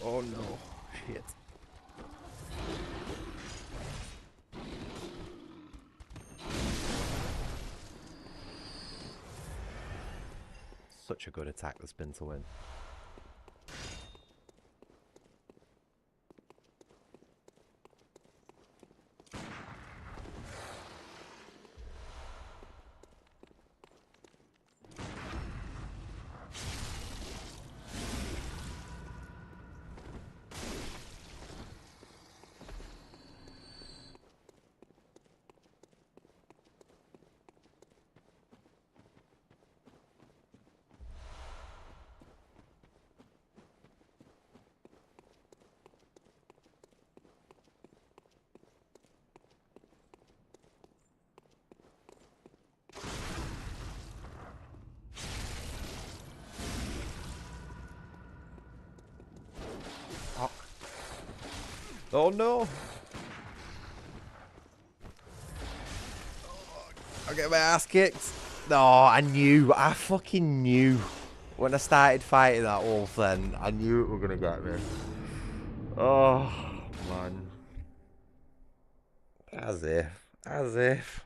Oh no, shit. Such a good attack, the spin to win. Oh no! I get my ass kicked. No, I fucking knew. When I started fighting that wolf then, I knew it were gonna get me. Oh, man. As if.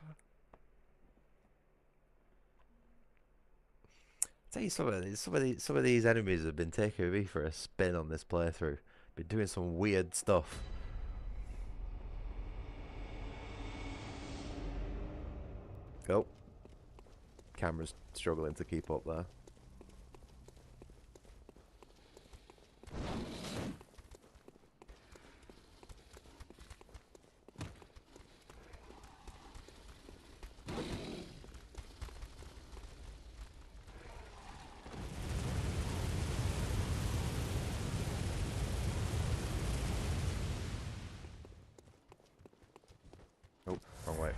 Tell you something, some of these enemies have been taking me for a spin on this playthrough. Been doing some weird stuff. Oh. Camera's struggling to keep up there. Oh, wrong way.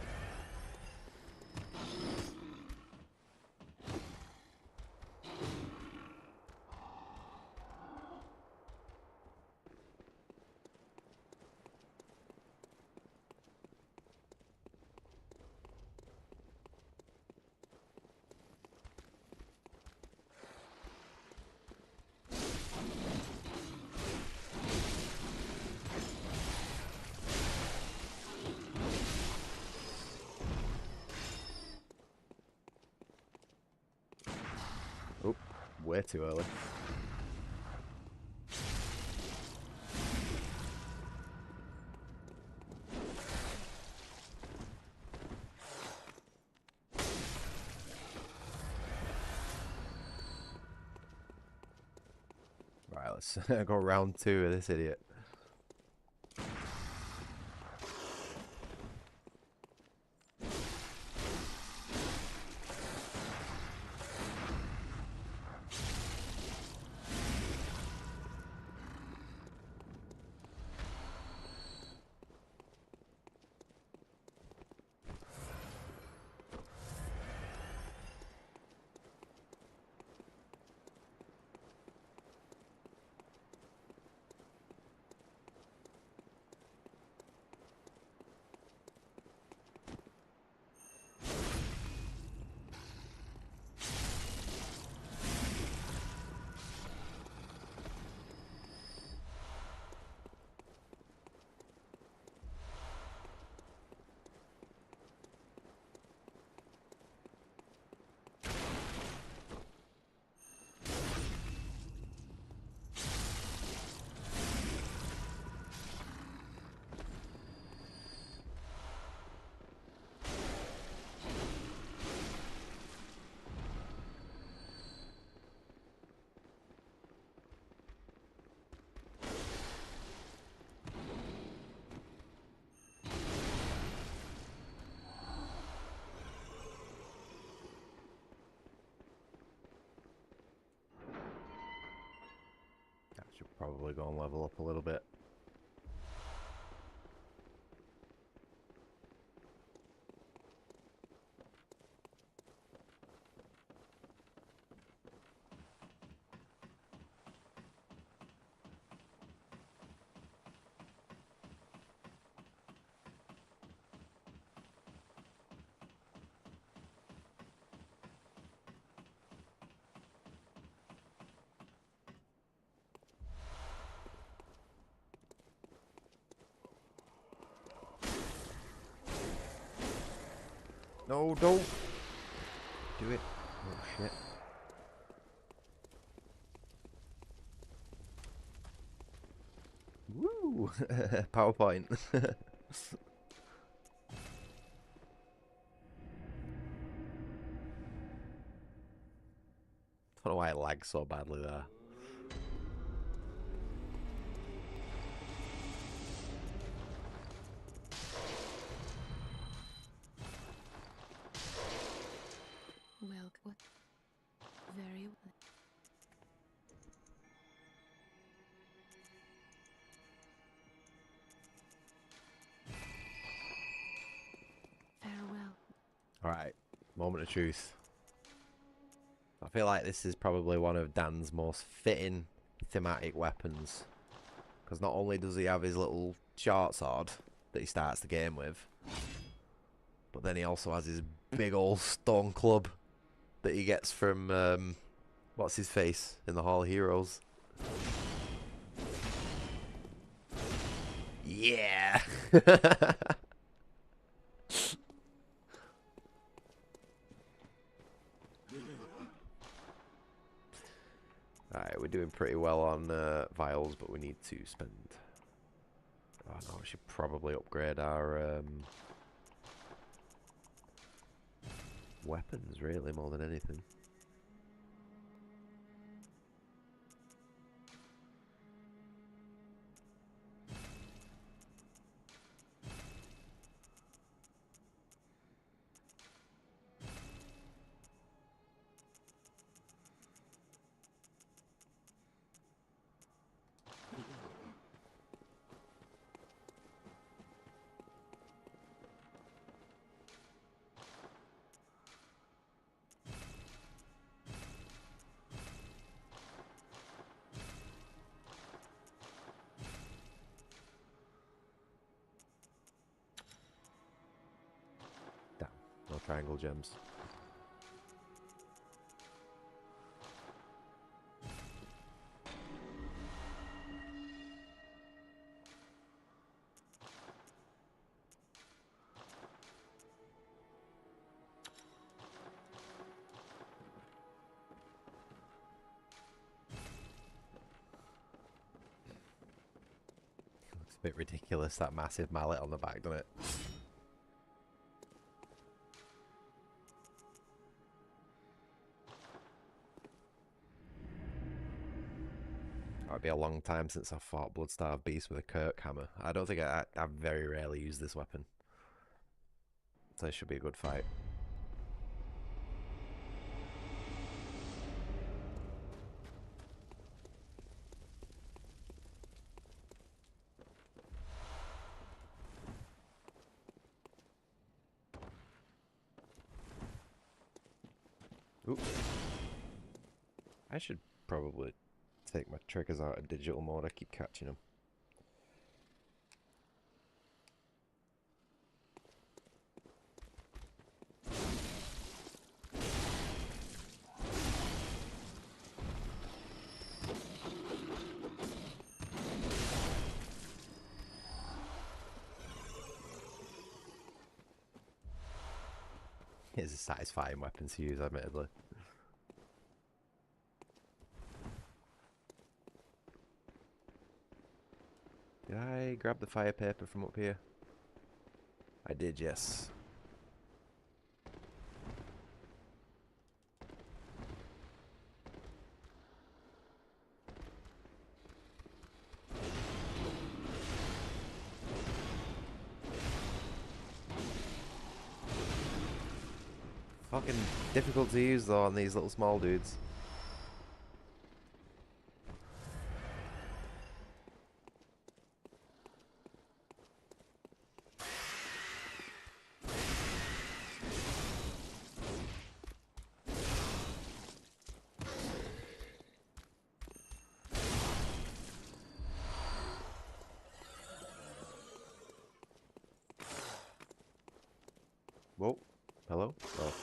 Oh, way too early. Right, let's go round 2 of this idiot. I should probably go and level up a little bit. No, don't do it. Oh shit. Woo! PowerPoint. Don't know why it lags so badly there. Well, what? Very well. Farewell. Alright, moment of truth. I feel like this is probably one of Dan's most fitting thematic weapons. Because not only does he have his little short sword that he starts the game with. But then he also has his big old stone club that he gets from, what's his face in the Hall of Heroes? Yeah! Alright, we're doing pretty well on vials, but we need to spend... Oh no, we should probably upgrade our weapons, really, more than anything. Damn, no triangle gems. Looks a bit ridiculous, that massive mallet on the back, doesn't it? It'd be a long time since I fought Bloodstarved Beast with a Kirk hammer. I don't think I very rarely use this weapon. So it should be a good fight. Oops. I should probably take my triggers out of digital mode. I keep catching them. It's a satisfying weapon to use, admittedly. Did I grab the fire paper from up here? I did, yes. Fucking difficult to use though on these little small dudes. Whoa. Hello? Oh.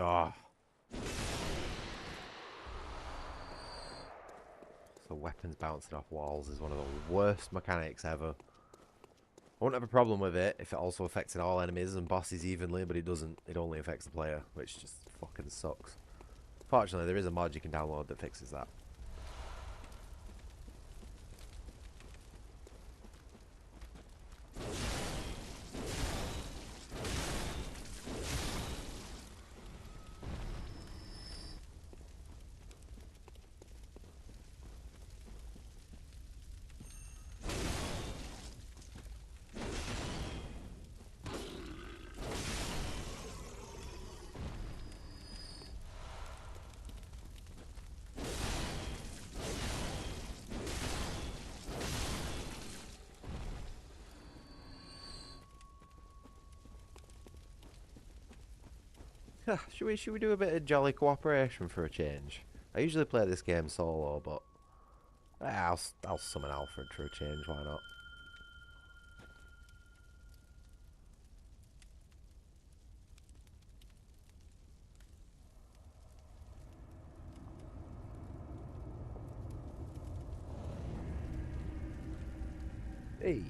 Oh. So weapons bouncing off walls is one of the worst mechanics ever. I wouldn't have a problem with it if it also affected all enemies and bosses evenly, but it doesn't. It only affects the player, which just fucking sucks. Fortunately, there is a mod you can download that fixes that. Should we do a bit of jolly cooperation for a change? I usually play this game solo, but I'll summon Alfred for a change. Why not? Hey.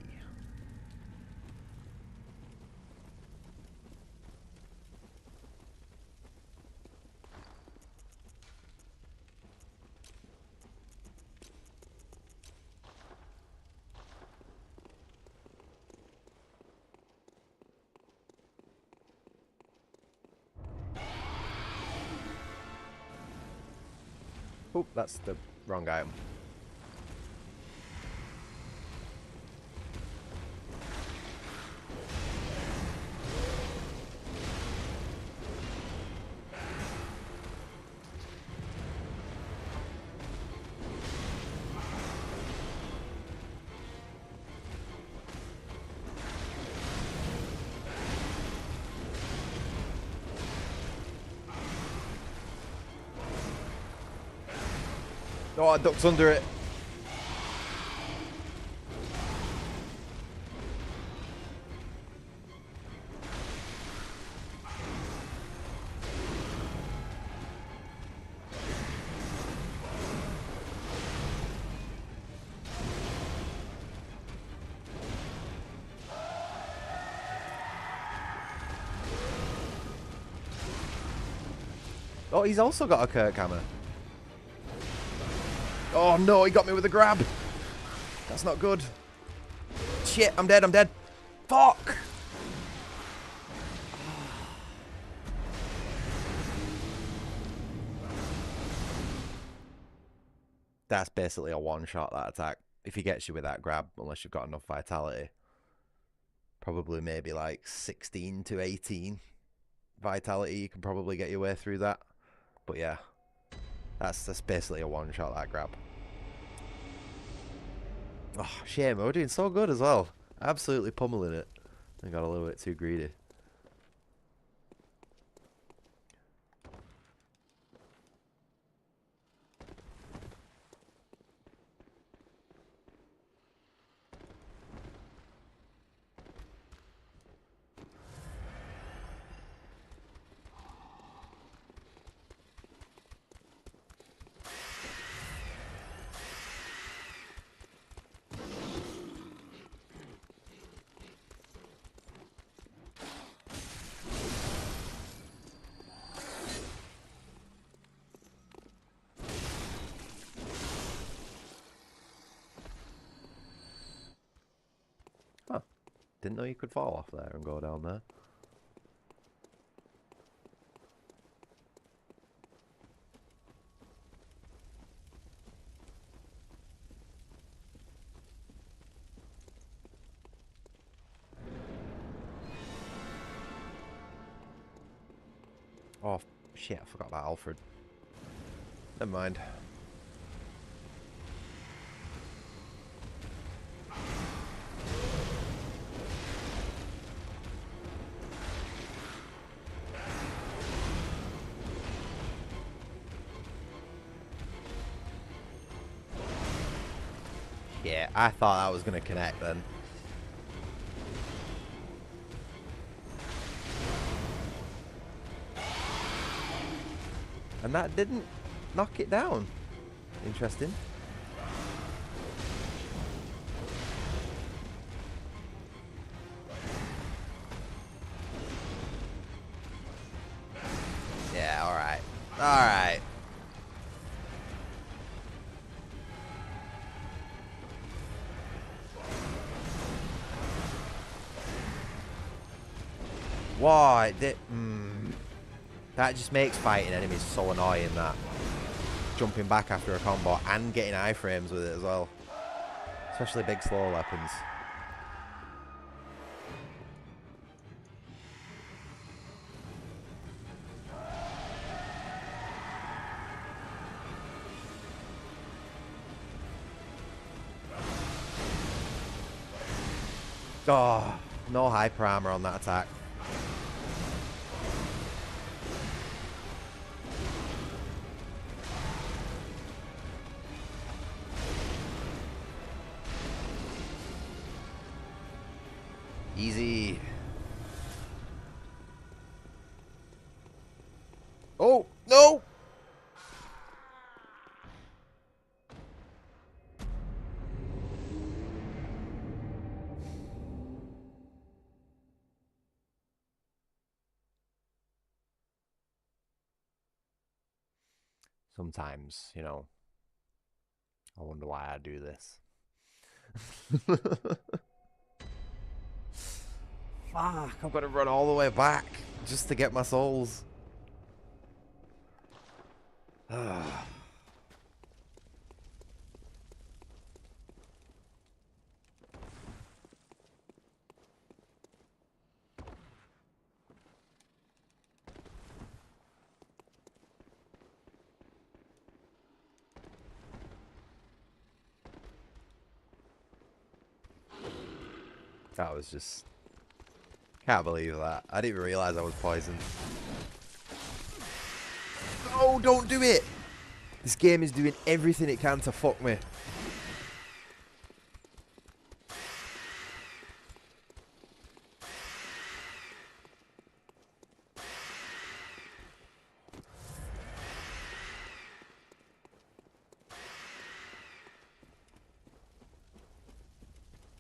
Oh, that's the wrong item. Oh, I ducked under it. Oh, he's also got a Kirk hammer. Oh no, he got me with a grab. That's not good. Shit, I'm dead, I'm dead. Fuck! That's basically a one-shot, that attack. If he gets you with that grab, unless you've got enough vitality. Probably maybe like 16 to 18 vitality, you can probably get your way through that. But yeah, that's basically a one-shot, that grab. Oh, shame, we're doing so good as well. Absolutely pummeling it. I got a little bit too greedy. Huh. Didn't know you could fall off there and go down there. Oh, shit, I forgot about Alfred. Never mind. Yeah, I thought that was going to connect then. And that didn't knock it down. Interesting. Yeah, alright. Alright. Why? It did. That just makes fighting enemies so annoying, that. Jumping back after a combo and getting iframes with it as well. Especially big slow weapons. Oh, no hyper armor on that attack. Easy. Oh, no! Sometimes, you know, I wonder why I do this. Fuck, I've got to run all the way back just to get my souls. That was just... Can't believe that. I didn't even realize I was poisoned. No, don't do it! This game is doing everything it can to fuck me.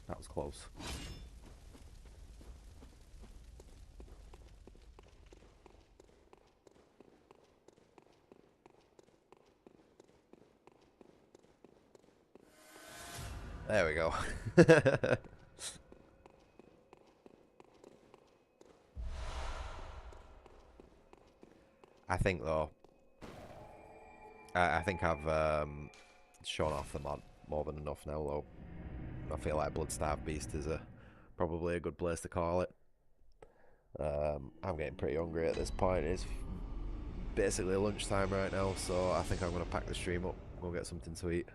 That was close. There we go. I think though, I think I've shown off the mod more than enough now though. I feel like Bloodstarved Beast is probably a good place to call it. I'm getting pretty hungry at this point. It's basically lunchtime right now, so I think I'm going to pack the stream up, go get something to eat.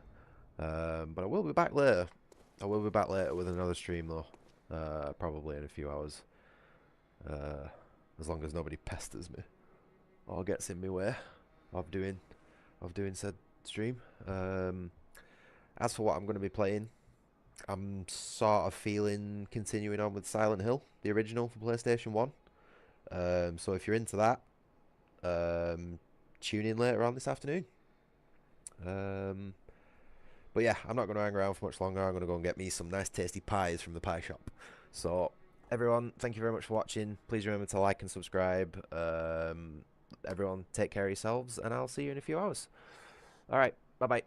But I will be back later. I will be back later with another stream though, probably in a few hours. As long as nobody pesters me or gets in my way of doing said stream. As for what I'm going to be playing, I'm sort of feeling continuing on with Silent Hill, the original for PlayStation 1. So if you're into that, tune in later on this afternoon. But yeah, I'm not going to hang around for much longer. I'm going to go and get me some nice tasty pies from the pie shop. So everyone, thank you very much for watching. Please remember to like and subscribe. Everyone, take care of yourselves, and I'll see you in a few hours. All right, bye-bye.